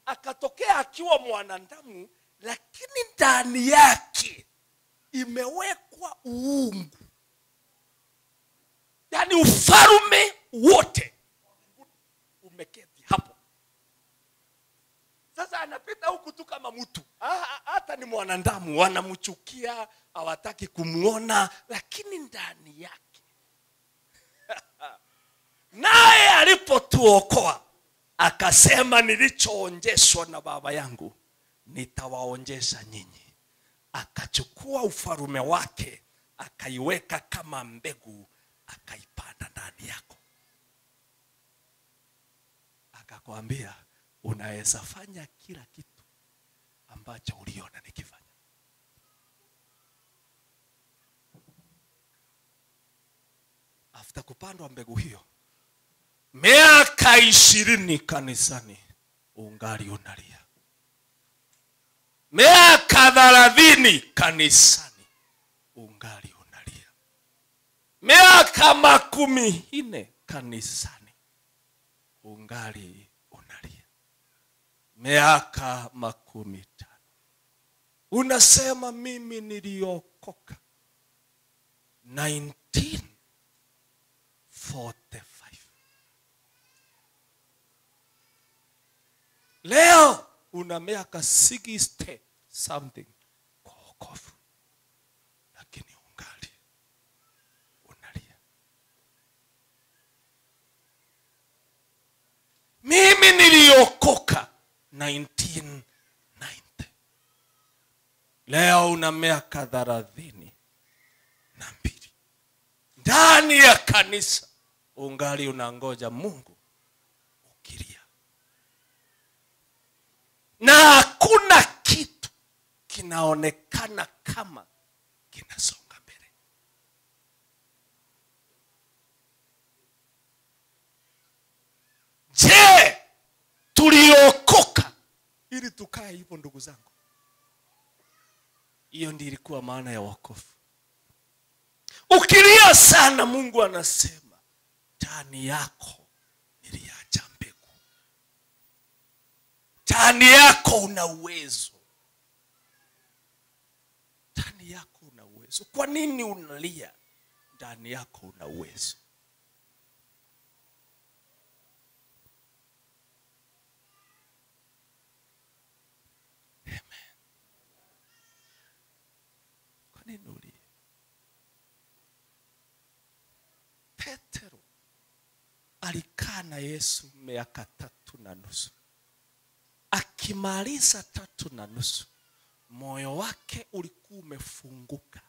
Speaker 5: Akatokea akiwa mwanadamu, lakini ndani yake imewekwa uungu. Yaani ufalme wote umeketi hapo. Sasa anapita huku tu kama mtu. Hata ni mwanadamu, wanamchukia, hawataki kumuona, lakini ndani yake. Naye alipotuokoa akasema nilichoonjeshwa na Baba yangu nitawaonjesha nyinyi. Akachukua ufalme wake, akaiweka kama mbegu, akaipanda ndani yako. Akakwambia unaweza fanya kila kitu ambacho uliona nikifanya. After kupandwa mbegu hiyo, miaka 20 kanisani ungali unalia. Miaka 30 kanisani ungali unalia. Miaka 40 kanisani ungali unalia. Miaka 15 unasema mimi niliokoka 1945. Leo una miaka 60 something kwa wokovu, lakini ungali unalia. Mimi niliokoka 1990. Leo una miaka 32 ndani ya kanisa, ungali unangoja Mungu ukilia, na hakuna kitu kinaonekana kama kinasonga mbele. Je, tuliokoka ili tukae hivyo ndugu zangu? Hiyo ndiyo ilikuwa maana ya wokovu. Ukilia sana, Mungu anasema ndani yako niliacha mbegu. Ndani yako una uwezo. Ndani yako una uwezo. Kwa nini unalia? Ndani yako una uwezo. Amen. Kwa nini unalia? Petero alikaa na Yesu miaka 3.5. Akimaliza 3.5, moyo wake ulikuwa umefunguka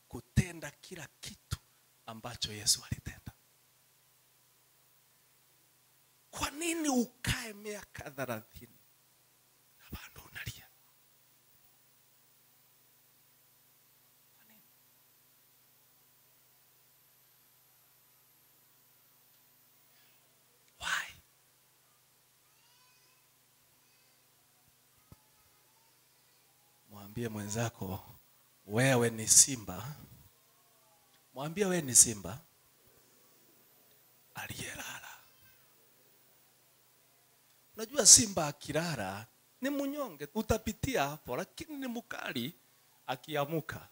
Speaker 5: kutenda kila kitu ambacho Yesu alitenda. Kwa nini ukae miaka 30 na bado unalia? Why? Mwambie mwenzako wewe ni simba. Mwambie wewe ni simba aliyelala. Unajua simba akilala ni mnyonge, utapitia hapo, lakini ni mkali akiamuka.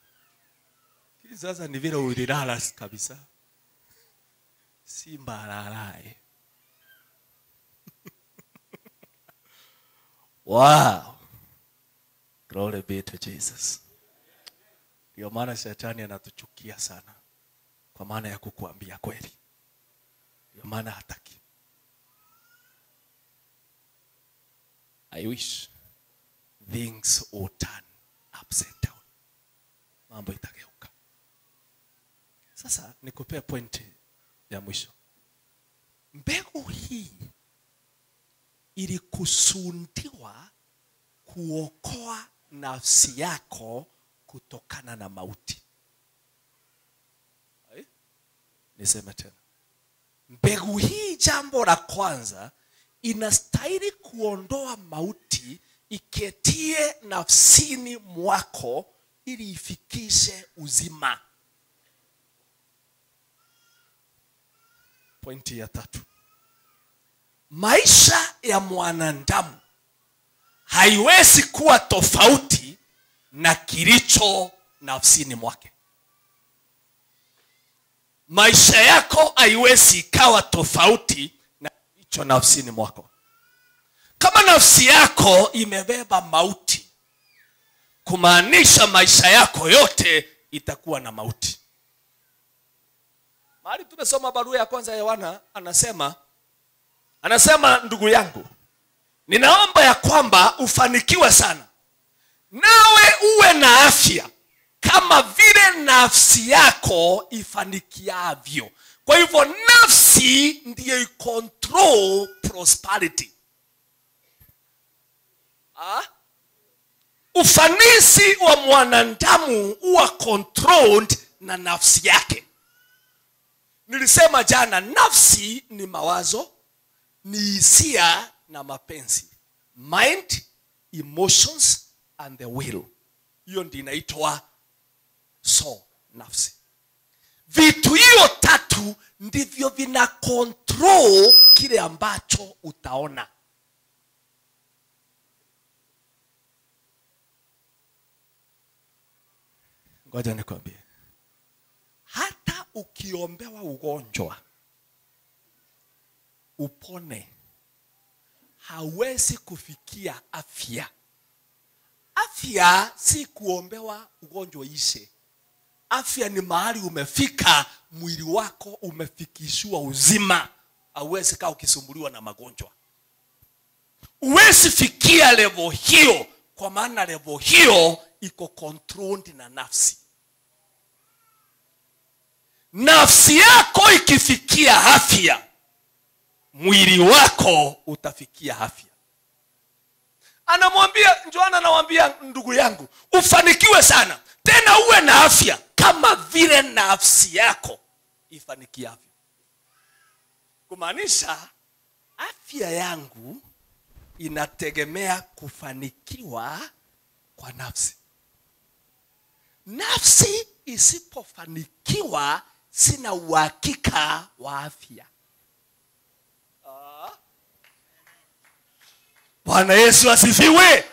Speaker 5: Sasa ni vile ulilala kabisa. Simba alalae. Wow. Glory be to Jesus. Ndio maana shetani anatuchukia sana, kwa maana ya kukuambia kweli. Ndio maana hataki. I wish things would turn upside down. Mambo itageuka. Sasa nikupea point ya mwisho. Mbegu hii ilikusudiwa kuokoa nafsi yako kutokana na mauti. Niseme tena. Mbegu hii, jambo la kwanza, inastahili kuondoa mauti iketie nafsini mwako ili ifikishe uzima. Pointi ya 3. Maisha ya mwanadamu haiwezi kuwa tofauti na kilicho nafsini mwake. Maisha yako haiwezi ikawa tofauti na kilicho nafsini mwako. Kama nafsi yako imebeba mauti, kumaanisha maisha yako yote itakuwa na mauti. Mahali tumesoma barua ya kwanza ya Yohana, anasema ndugu yangu, ninaomba ya kwamba ufanikiwe sana, nawe uwe na afya kama vile nafsi yako ifanikiavyo. Kwa hivyo nafsi ndiyo icontrol prosperity. Ufanisi wa mwanadamu huwa controlled na nafsi yake. Nilisema jana, nafsi ni mawazo, ni hisia na mapenzi. Mind, emotions and the will. Hiyo ndio inaitwa soul, nafsi. Vitu hiyo 3 ndivyo vina control kile ambacho utaona. Ngoja nikwambie, hata ukiombewa ugonjwa upone, hauwezi kufikia afya. Afya si kuombewa ugonjwa ishe. Afya ni mahali umefika, mwili wako umefikishwa uzima. Hauwezi kaa ukisumbuliwa na magonjwa. Uwezi fikia level hiyo, kwa maana level hiyo iko controlled na nafsi. Nafsi yako ikifikia afya, mwili wako utafikia afya. Joana anamwambia ndugu yangu, ufanikiwe sana, tena uwe na afya kama vile nafsi yako ifanikie afya. Kumaanisha afya yangu inategemea kufanikiwa kwa nafsi. Nafsi isipofanikiwa, sina uhakika wa afya. Bwana Yesu asifiwe.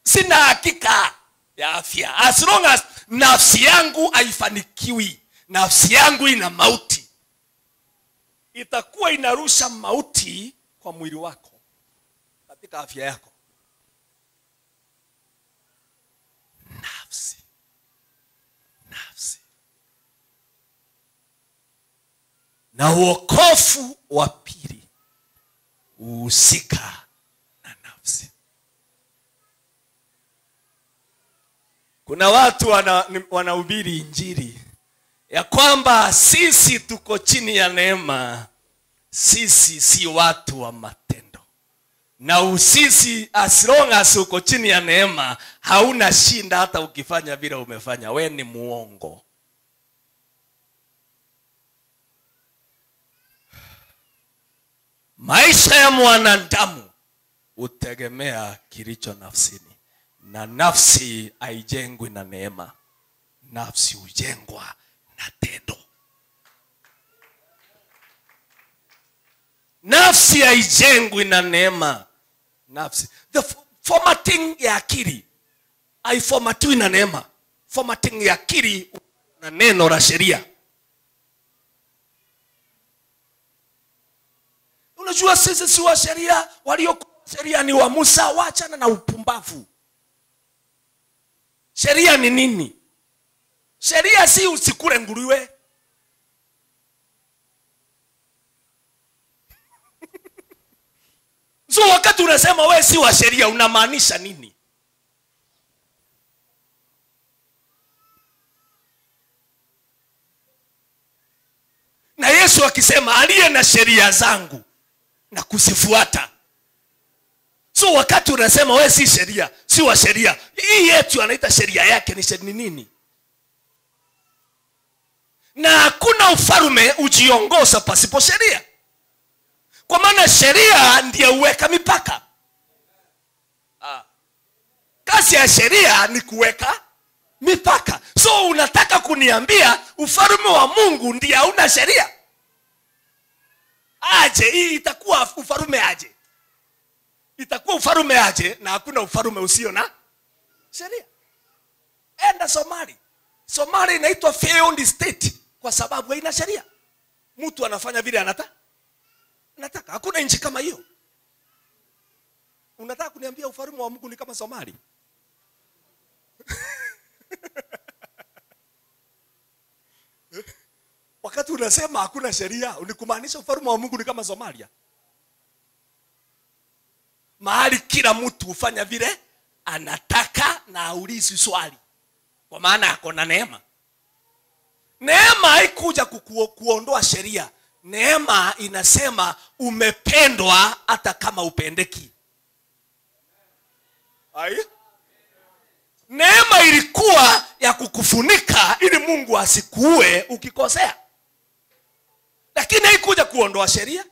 Speaker 5: Sina hakika ya afya as long as nafsi yangu haifanikiwi. Nafsi yangu ina mauti, itakuwa inarusha mauti kwa mwili wako katika afya yako. Nafsi. Na wokovu wa pili uhusika na nafsi. Kuna watu wanahubiri injili ya kwamba sisi tuko chini ya neema, sisi si watu wa matendo. Na usisi as long as uko chini ya neema, hauna shinda hata ukifanya vile umefanya. We ni muongo. Maisha ya mwanadamu utegemea kilicho nafsini, na nafsi haijengwi na neema. Nafsi hujengwa na tendo. Nafsi haijengwi na neema. Nafsi, the formatting ya akili haifomatiwi na neema. Formatting ya akili na neno la sheria. Unajua sisi si wa sheria, walio sheria ni wa Musa. Wachana na upumbavu. Sheria ni nini? Sheria si usikule nguruwe. So wakati unasema wewe si wa sheria, unamaanisha nini? Na Yesu akisema aliye na sheria zangu na kusifuata. So wakati unasema wewe si sheria, si wa sheria, hii yetu anaita sheria yake ni nini? Na hakuna ufalme ujiongoza pasipo sheria. Kwa maana sheria ndiye uweka mipaka. Kazi ya sheria ni kuweka mipaka. So unataka kuniambia ufalme wa Mungu ndiye hauna sheria? Aje, hii itakuwa ufalme aje? Itakuwa ufalme aje na hakuna ufalme usio na sheria? Enda Somali. Somali inaitwa failed state kwa sababu haina sheria. Mtu anafanya vile anataka. Hakuna nchi kama hiyo. Unataka kuniambia ufalme wa Mungu ni kama Somali? Wakati unasema hakuna sheria, unikumaanisha ufalme wa Mungu ni kama Somalia? Mahali kila mtu hufanya vile anataka na haulizi swali. Kwa maana ako na neema. Neema haikuja kuondoa sheria. Neema inasema umependwa hata kama upendeki. Neema ilikuwa ya kukufunika ili Mungu asikuue ukikosea. Lakini haikuja kuondoa sheria.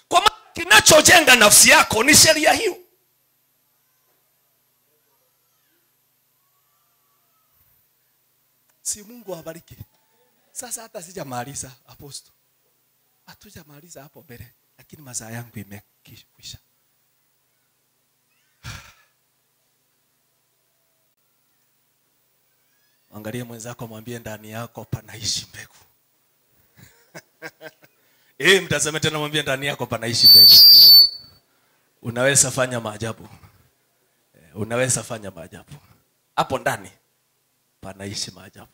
Speaker 5: Kwa maana kinachojenga nafsi yako ni sheria hiyo. Si Mungu awabariki. Sasa hata sijamaliza apostle. Hatujamaliza hapo mbele, lakini masaa yangu imekwisha. Angalia mwenzako, mwambie ndani yako panaishi mbegu. Mtazame tena, mwambie ndani yako panaishi mbegu. Unaweza fanya maajabu. Unaweza fanya maajabu. Hapo ndani panaishi maajabu.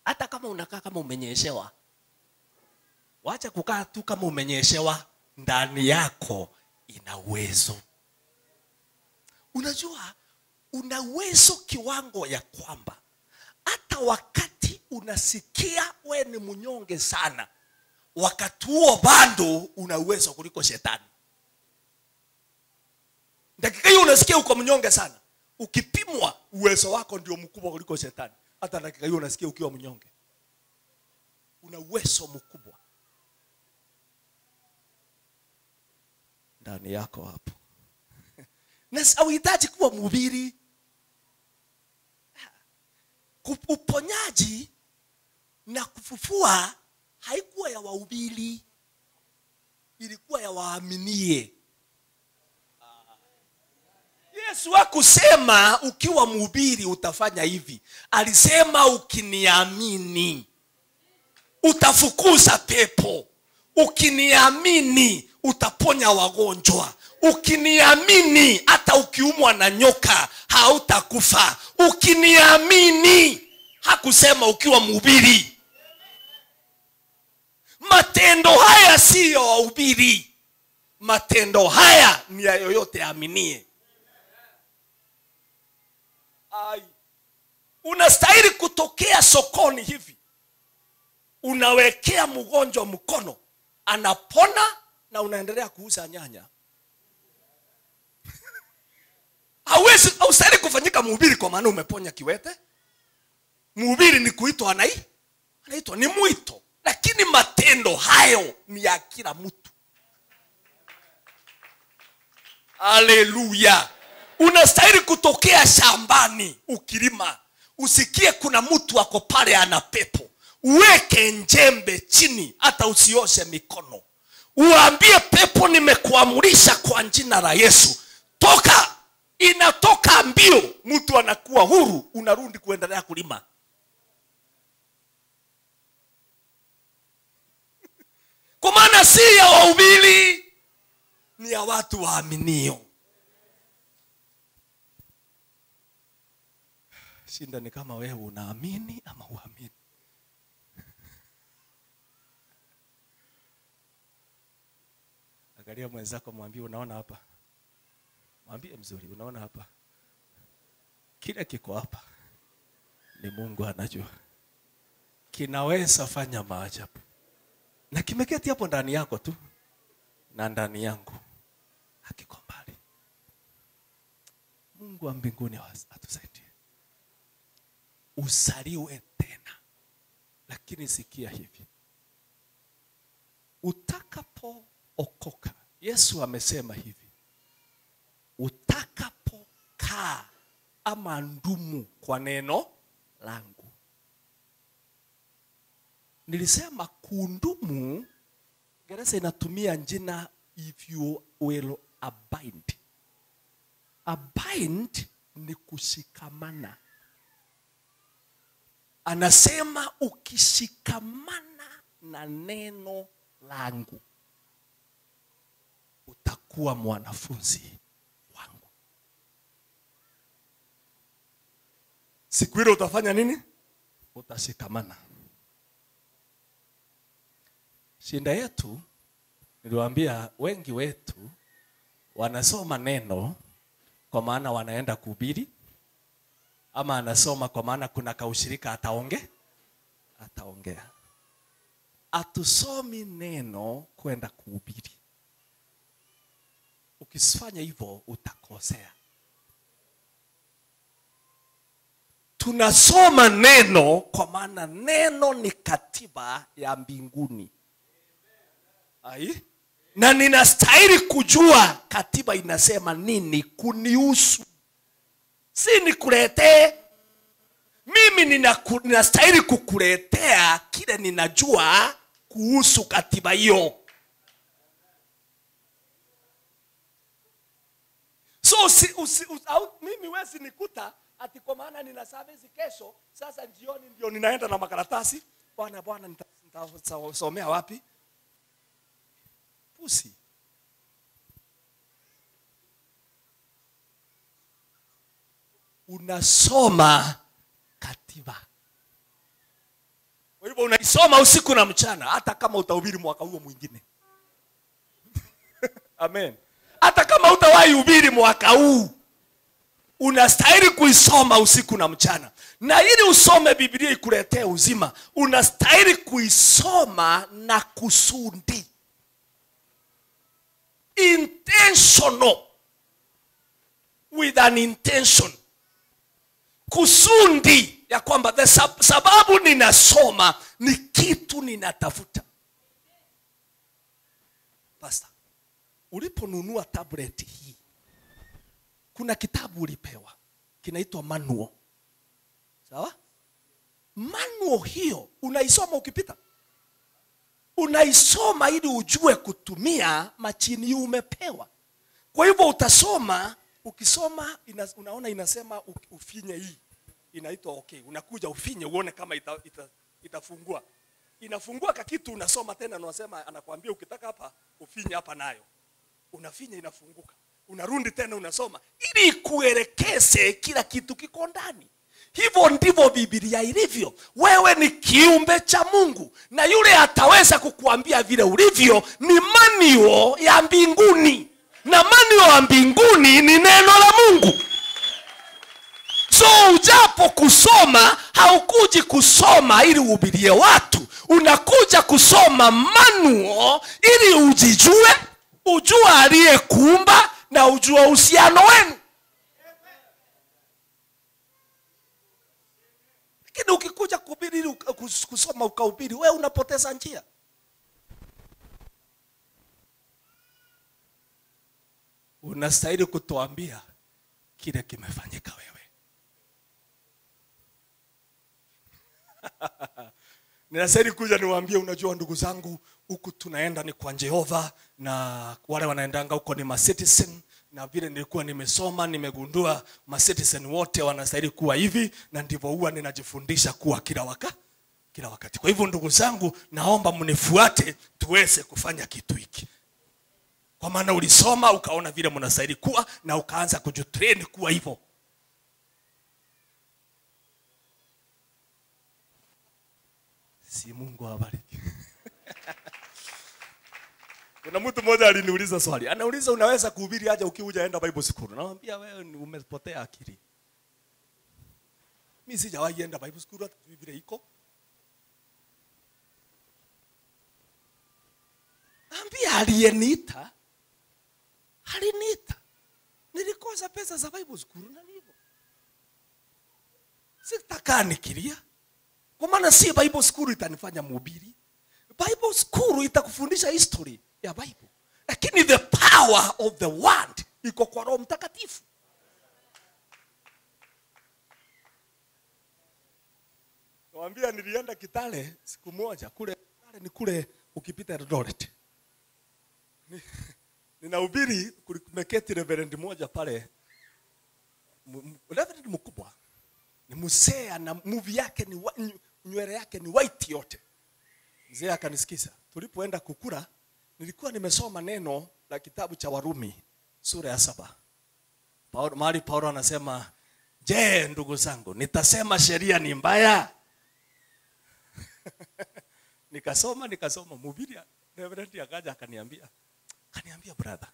Speaker 5: Hata kama unakaa kama umenyeshewa. Wacha kukaa tu kama umenyeshewa, ndani yako ina uwezo. Unajua una uwezo kiwango ya kwamba hata wakati unasikia we ni mnyonge sana, wakati huo bado una uwezo kuliko shetani. Dakika hiyo unasikia uko mnyonge sana, ukipimwa uwezo wako ndio mkubwa kuliko shetani. Hata dakika hiyo unasikia ukiwa mnyonge, una uwezo mkubwa ndani yako hapo. Na hauhitaji kuwa mhubiri. Uponyaji na kufufua haikuwa ya wahubiri, ilikuwa ya waaminie. Yesu hakusema ukiwa mhubiri utafanya hivi. Alisema ukiniamini utafukuza pepo, ukiniamini utaponya wagonjwa, ukiniamini hata ukiumwa na nyoka hautakufa, ukiniamini. Hakusema ukiwa mhubiri. Matendo haya si ya wahubiri, matendo haya ni ya yoyote aminie. Unastahili kutokea sokoni hivi, unawekea mgonjwa mkono, anapona, na unaendelea kuuza nyanya. Haustahili kufanyika mhubiri kwa maana umeponya kiwete. Mhubiri ni kuitwa, anaitwa ni mwito, lakini matendo hayo ni ya kila mtu. Haleluya. Unastahili kutokea shambani ukilima, usikie kuna mtu ako pale ana pepo, uweke njembe chini, hata usioshe mikono, uambie pepo, nimekuamurisha kwa jina la Yesu, toka. Inatoka mbio, mtu anakuwa huru, unarudi kuendelea kulima. Kwa maana si ya wahubiri, ni ya watu waaminio. Shinda ni kama wewe unaamini ama uamini. Angalia mwenzako, mwambie unaona hapa. Mwambie mzuri, unaona hapa. Kile kiko hapa ni Mungu anajua. Kinaweza fanya maajabu. Na kimeketi hapo ndani yako tu na ndani yangu. Hakiko mbali. Mungu wa mbinguni atusaidie. Usaliwe tena. Lakini sikia hivi. Utakapookoka, Yesu amesema hivi, utakapokaa ama ndumu kwa neno langu. Nilisema kundumu, Gereza inatumia jina if you will abide. Abide ni kushikamana. Anasema ukishikamana na neno langu utakuwa mwanafunzi wangu. Siku ile utafanya nini? Utashikamana. Shinda yetu, niliwaambia wengi wetu wanasoma neno kwa maana wanaenda kuhubiri, ama anasoma kwa maana kuna kaushirika ataongea. Atusomi neno kwenda kuhubiri. Ukisifanya hivyo utakosea. Tunasoma neno kwa maana neno ni katiba ya mbinguni. Ai? Na ninastahili kujua katiba inasema nini kunihusu. Si nikuletee. Mimi ninastahili kukuletea kile ninajua kuhusu katiba hiyo. So mimi wezi nikuta ati kwa maana nina service kesho, sasa jioni ndio ninaenda na makaratasi. Bwana nitasomea wapi? Pusi. Unasoma katiba. Kwa hivyo unaisoma usiku na mchana, hata kama utahubiri mwaka huo mwingine. Amen. Hata kama utawahi hubiri mwaka huu, unastahili kuisoma usiku na mchana. Na ili usome Biblia ikuletee uzima, unastahili kuisoma na kusudi. Intentional. With an intention. Kusudi ya kwamba sababu ninasoma ni kitu ninatafuta. Pastor, uliponunua tablet hii, kuna kitabu ulipewa kinaitwa manual. Sawa? Manual hiyo unaisoma ukipita. Unaisoma ili ujue kutumia machini umepewa. Kwa hivyo utasoma, ukisoma unaona inasema ufinye hii. Inaitwa okay. Unakuja ufinye uone kama itafungua. Inafungua kitu unasoma tena na unasema anakuambia ukitaka hapa ufinye hapa nayo. Unafinya inafunguka. Unarudi tena unasoma ili kuelekeze kila kitu kiko ndani. Hivyo ndivyo Biblia ilivyo. Wewe ni kiumbe cha Mungu na yule ataweza kukuambia vile ulivyo ni manual ya mbinguni. Na manual ya mbinguni ni neno la Mungu. So ujapo kusoma, haukuji kusoma ili uhubirie watu. Unakuja kusoma manual ili ujijue, ujue aliyekuumba na ujue uhusiano wenu. Lakini ukikuja kuhubiri ili kusoma ukahubiri, wewe unapoteza njia. Unastahili kutuambia kile kimefanyika wewe. Ninastahili kuja niwaambie, unajua ndugu zangu, huku tunaenda ni kwa Jehova na wale wanaendanga huko ni ma-citizen, na vile nilikuwa nimesoma nimegundua ma-citizen wote wanastahili kuwa hivi, na ndivyo huwa ninajifundisha kuwa kila wakati. Kwa hivyo ndugu zangu, naomba mnifuate tuweze kufanya kitu hiki. Kwa maana ulisoma ukaona vile mnastahili kuwa na ukaanza kujitrain kuwa hivyo. Si Mungu awabariki. Kuna mtu mmoja aliniuliza swali. Anauliza unaweza kuhubiri aje ukiwa enda Bible school? Namwambia wewe umepotea akili. Mimi sijawahi enda Bible school hata vile iko. Ambia aliniita. Nilikosa pesa za Bible school na hivyo. Sitaka nikilia. Kwa maana si Bible school itanifanya mhubiri. Bible school itakufundisha history ya Bible. Lakini the power of the word iko kwa Roho Mtakatifu. Nawaambia nilienda Kitale siku moja, kule Kitale ni kule ukipita Eldoret. Ninahubiri, kumeketi reverend moja pale. Reverend mkubwa. Ni mzee na movie yake ni nywele yake ni white yote. Mzee akanisikiza. Tulipoenda kukula, nilikuwa nimesoma neno la kitabu cha Warumi sura ya 7. Paulo anasema, "Je, ndugu zangu, nitasema sheria ni mbaya?" Nikasoma mhubiri reverend akaja akaniambia, "Brother,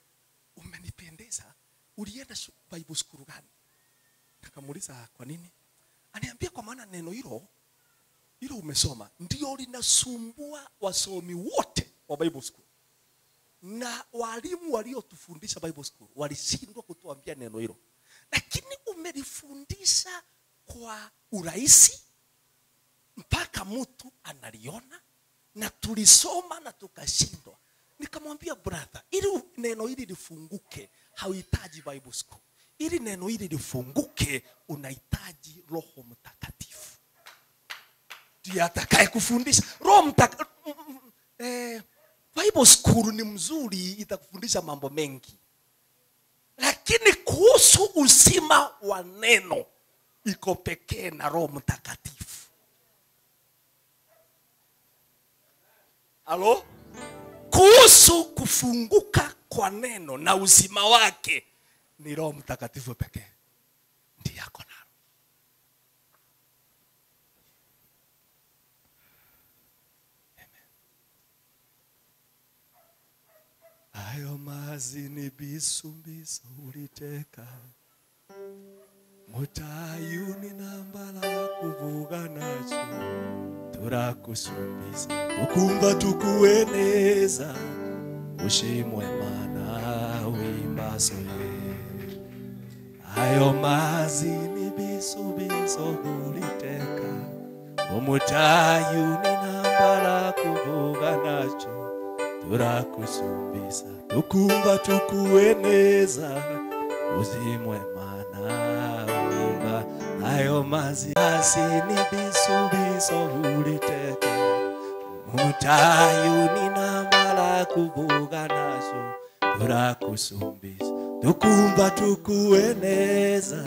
Speaker 5: umenipendeza. Ulienda Bible school gani?" Nikamuuliza, "Kwa nini?" Aniambia, "Kwa maana neno hilo umesoma ndio linasumbua wasomi wote wa Bible school. Na walimu waliotufundisha Bible school walishindwa kutuambia neno hilo. Lakini umelifundisha kwa urahisi mpaka mtu analiona, na tulisoma na tukashindwa." Nikamwambia, "Brother, ili neno hili lifunguke hauhitaji Bible school. Ili neno hili lifunguke unahitaji Roho Mtakatifu. Ndiye atakaye kufundisha. Roho Mtakatifu. Bible school ni mzuri, itakufundisha mambo mengi. Lakini kuhusu uzima wa neno iko pekee na Roho Mtakatifu." Halo? Kuhusu kufunguka kwa neno na uzima wake ni Roho Mtakatifu pekee. Ndiye yako nalo. ayo mazi ni bisumbiso uliteka, mutayuni nambala kuvuga nacho, turakusumbiza tukumva tukueneza, ushimwe mana wimbasoye. Ayo mazi ni bisumbiso uliteka, umutayuni nambala kuvuga nacho, turakusumbiza tukumva tukueneza, uzimwe mana wimba. Ayo mazi ni bisubizo uliteka, umutayuni nambala kuvuga nacho, turakusumbiza tukumva tukueneza,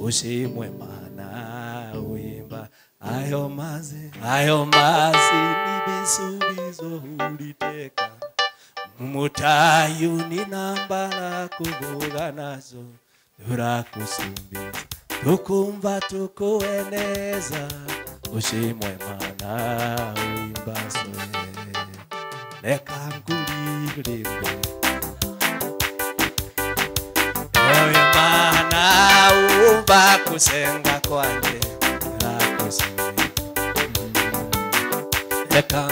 Speaker 5: ushimwe mana wimba. Ayo mazi ni bisubizo uliteka, umutayuni nambala kuvuga nacho, turakusumbiza tukumva tukueneza, ushimwe mana wimbasoye. Leka ngulirimbe oye mana umva kusenga kwanje, leka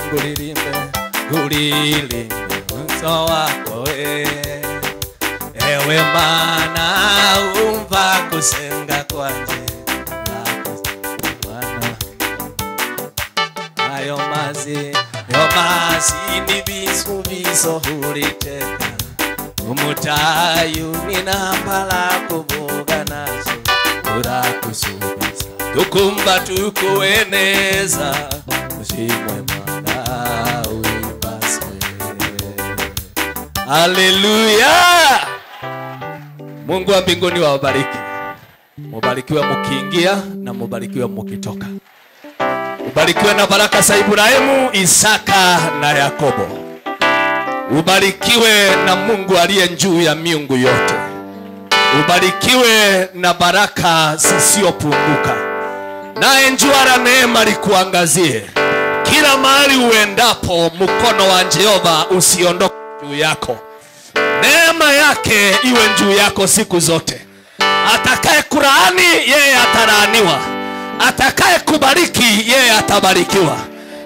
Speaker 5: ngulirimbe uso wako ewe mana umva kusenga kwanje, ayo mazi ni bisubizo uliteka, umutayuni nambala kuvuga nacho, turakusumbiza tukumva tukueneza, ushimwe mana wimbasoye. Haleluya. Mungu wa mbinguni wabariki. Mubarikiwe mukiingia na mubarikiwe mukitoka. Ubarikiwe na baraka za Ibrahimu, Isaka na Yakobo. Ubarikiwe na Mungu aliye juu ya miungu yote. Ubarikiwe na baraka zisizopunguka. Naye jua la neema likuangazie. Kila mahali uendapo, mkono wa Jehova usiondoke juu yako. Neema yake iwe juu yako siku zote. Atakaye kulaani yeye atalaaniwa, atakaye kubariki yeye atabarikiwa.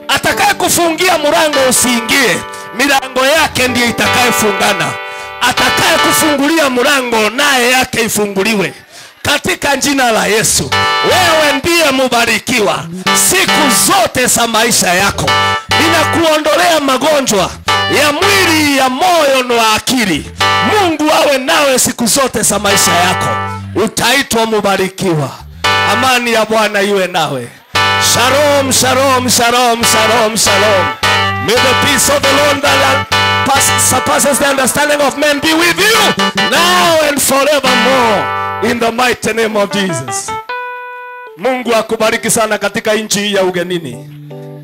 Speaker 5: Atakaye kufungia mlango usiingie, milango yake ndiyo itakayefungana. Atakaye kufungulia mlango naye yake ifunguliwe. Katika jina la Yesu, wewe ndiye mubarikiwa siku zote za maisha yako. Ninakuondolea magonjwa ya mwili, ya moyo na akili. Mungu awe nawe siku zote za maisha yako. Utaitwa mubarikiwa. Amani ya Bwana iwe nawe. Shalom, shalom, shalom, shalom, shalom. May the peace of the Lord that surpasses the understanding of men be with you now and forevermore. In the mighty name of Jesus. Mungu akubariki sana katika nchi ya ugenini.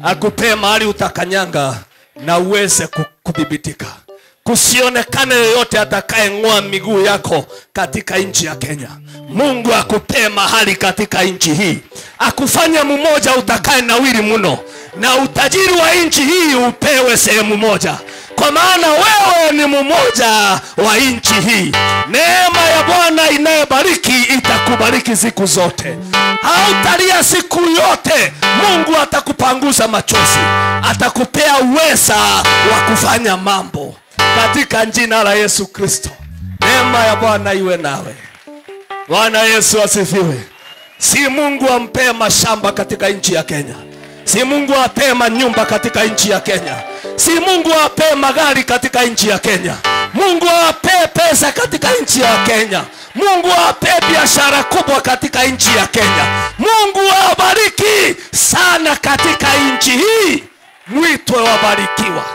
Speaker 5: Akupe mahali utakanyanga na uweze kudhibitika. Kusionekane yoyote atakaye ngoa miguu yako katika nchi ya Kenya. Mungu akupe mahali katika nchi hii. Akufanya mmoja utakaye nawiri mno. Na utajiri wa nchi hii upewe sehemu moja. Kwa maana wewe ni mmoja wa nchi hii. Neema ya Bwana inayobariki itakubariki siku zote. Hautalia siku yote. Mungu atakupanguza machozi. Atakupea uweza wa kufanya mambo. Katika jina la Yesu Kristo. Neema ya Bwana iwe nawe. Bwana Yesu asifiwe. Si Mungu ampe mashamba katika nchi ya Kenya. Si Mungu ape manyumba katika nchi ya Kenya. Si Mungu ape magari katika nchi ya Kenya. Mungu ape pesa katika nchi ya Kenya. Mungu ape biashara kubwa katika nchi ya Kenya. Mungu awabariki sana katika nchi hii. Mwitwe wabarikiwa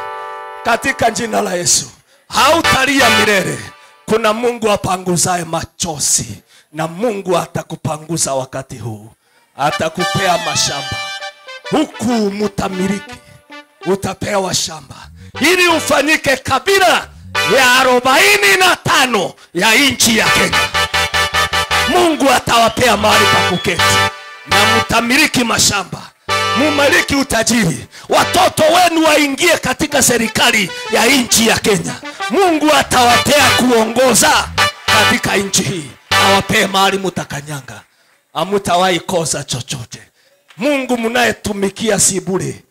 Speaker 5: katika jina la Yesu. Hautalia milele. Kuna Mungu apanguzaye machozi, na Mungu atakupanguza wakati huu. Atakupea mashamba. Huku mutamiliki, utapewa shamba ili ufanyike kabila ya 45 ya nchi ya Kenya. Mungu atawapea mahali pa kuketi na mutamiliki mashamba. mumaliki utajiri, watoto wenu waingie katika serikali ya nchi ya Kenya. Mungu atawapea kuongoza katika nchi hii, awapee mahali mutakanyanga, hamutawahi kosa chochote. Mungu mnayetumikia si bure,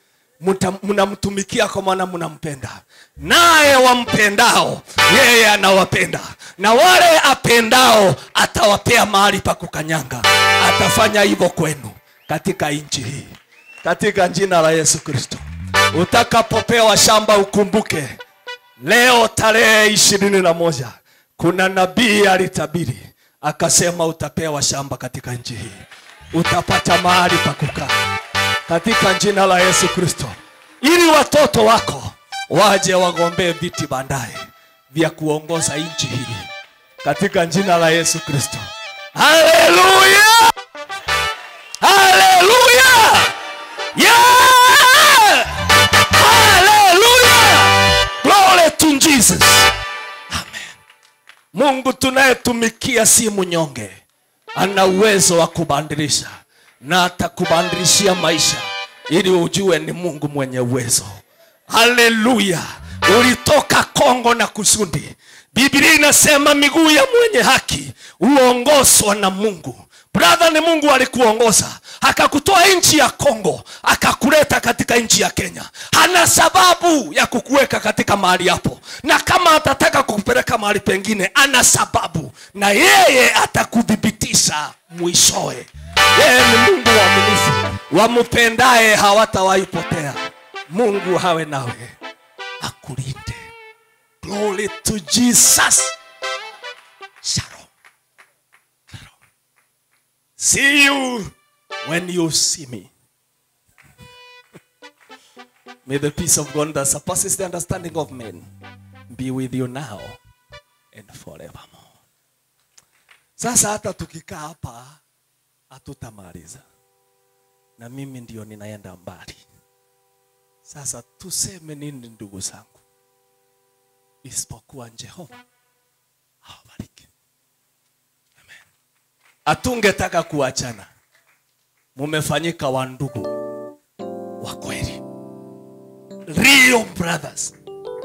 Speaker 5: mnamtumikia kwa maana mnampenda, naye wampendao yeye anawapenda, na wale apendao atawapea mahali pa kukanyanga. Atafanya hivyo kwenu katika nchi hii, katika jina la Yesu Kristo. Utakapopewa shamba ukumbuke leo tarehe 21 kuna nabii alitabiri akasema utapewa shamba katika nchi hii, utapata mahali pa kukaa katika jina la Yesu Kristo, ili watoto wako waje wagombee viti baadaye vya kuongoza nchi hii katika jina la Yesu Kristo. Haleluya! Haleluya! Yeah! Haleluya! Glory to Jesus. Amen. Mungu tunayetumikia si mnyonge, ana uwezo wa kubadilisha na atakubadilishia maisha ili ujue ni Mungu mwenye uwezo. Haleluya! Ulitoka Kongo na kusudi. Biblia inasema miguu ya mwenye haki huongozwa na Mungu. Brother, ni Mungu alikuongoza, akakutoa nchi ya Kongo, akakuleta katika nchi ya Kenya. Hana sababu ya kukuweka katika mahali hapo, na kama atataka kukupeleka mahali pengine ana sababu, na yeye atakudhibitisha mwishowe. Yeye ni Mungu mwaminifu, wamupendaye hawatawahi potea. Mungu hawe nawe, akulinde. Glory to Jesus. Shalom. Shalom. See you when you see me. May the peace of God that surpasses the understanding of men be with you now and forevermore. Sasa hata tukikaa hapa hatutamaliza, na mimi ndio ninaenda mbali. Sasa tuseme nini ndugu zangu, isipokuwa Jehova awabariki. Amen. Atungetaka kuachana, mumefanyika wa ndugu wa kweli, real brothers.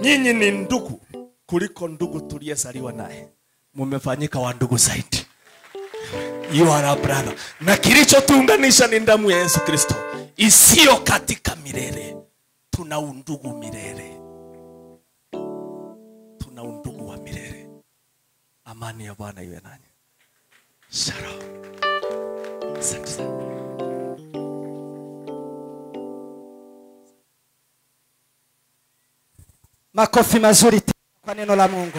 Speaker 5: Nyinyi ni ndugu kuliko ndugu tuliyezaliwa naye, mumefanyika wa ndugu zaidi. You are a brother. Na kilichotuunganisha ni damu ya Yesu Kristo isiyo katika milele. Tuna undugu milele, tuna undugu wa milele. Amani ya Bwana iwe nanyi. Shalom. Asante sana.
Speaker 3: Makofi mazuri kwa neno la Mungu.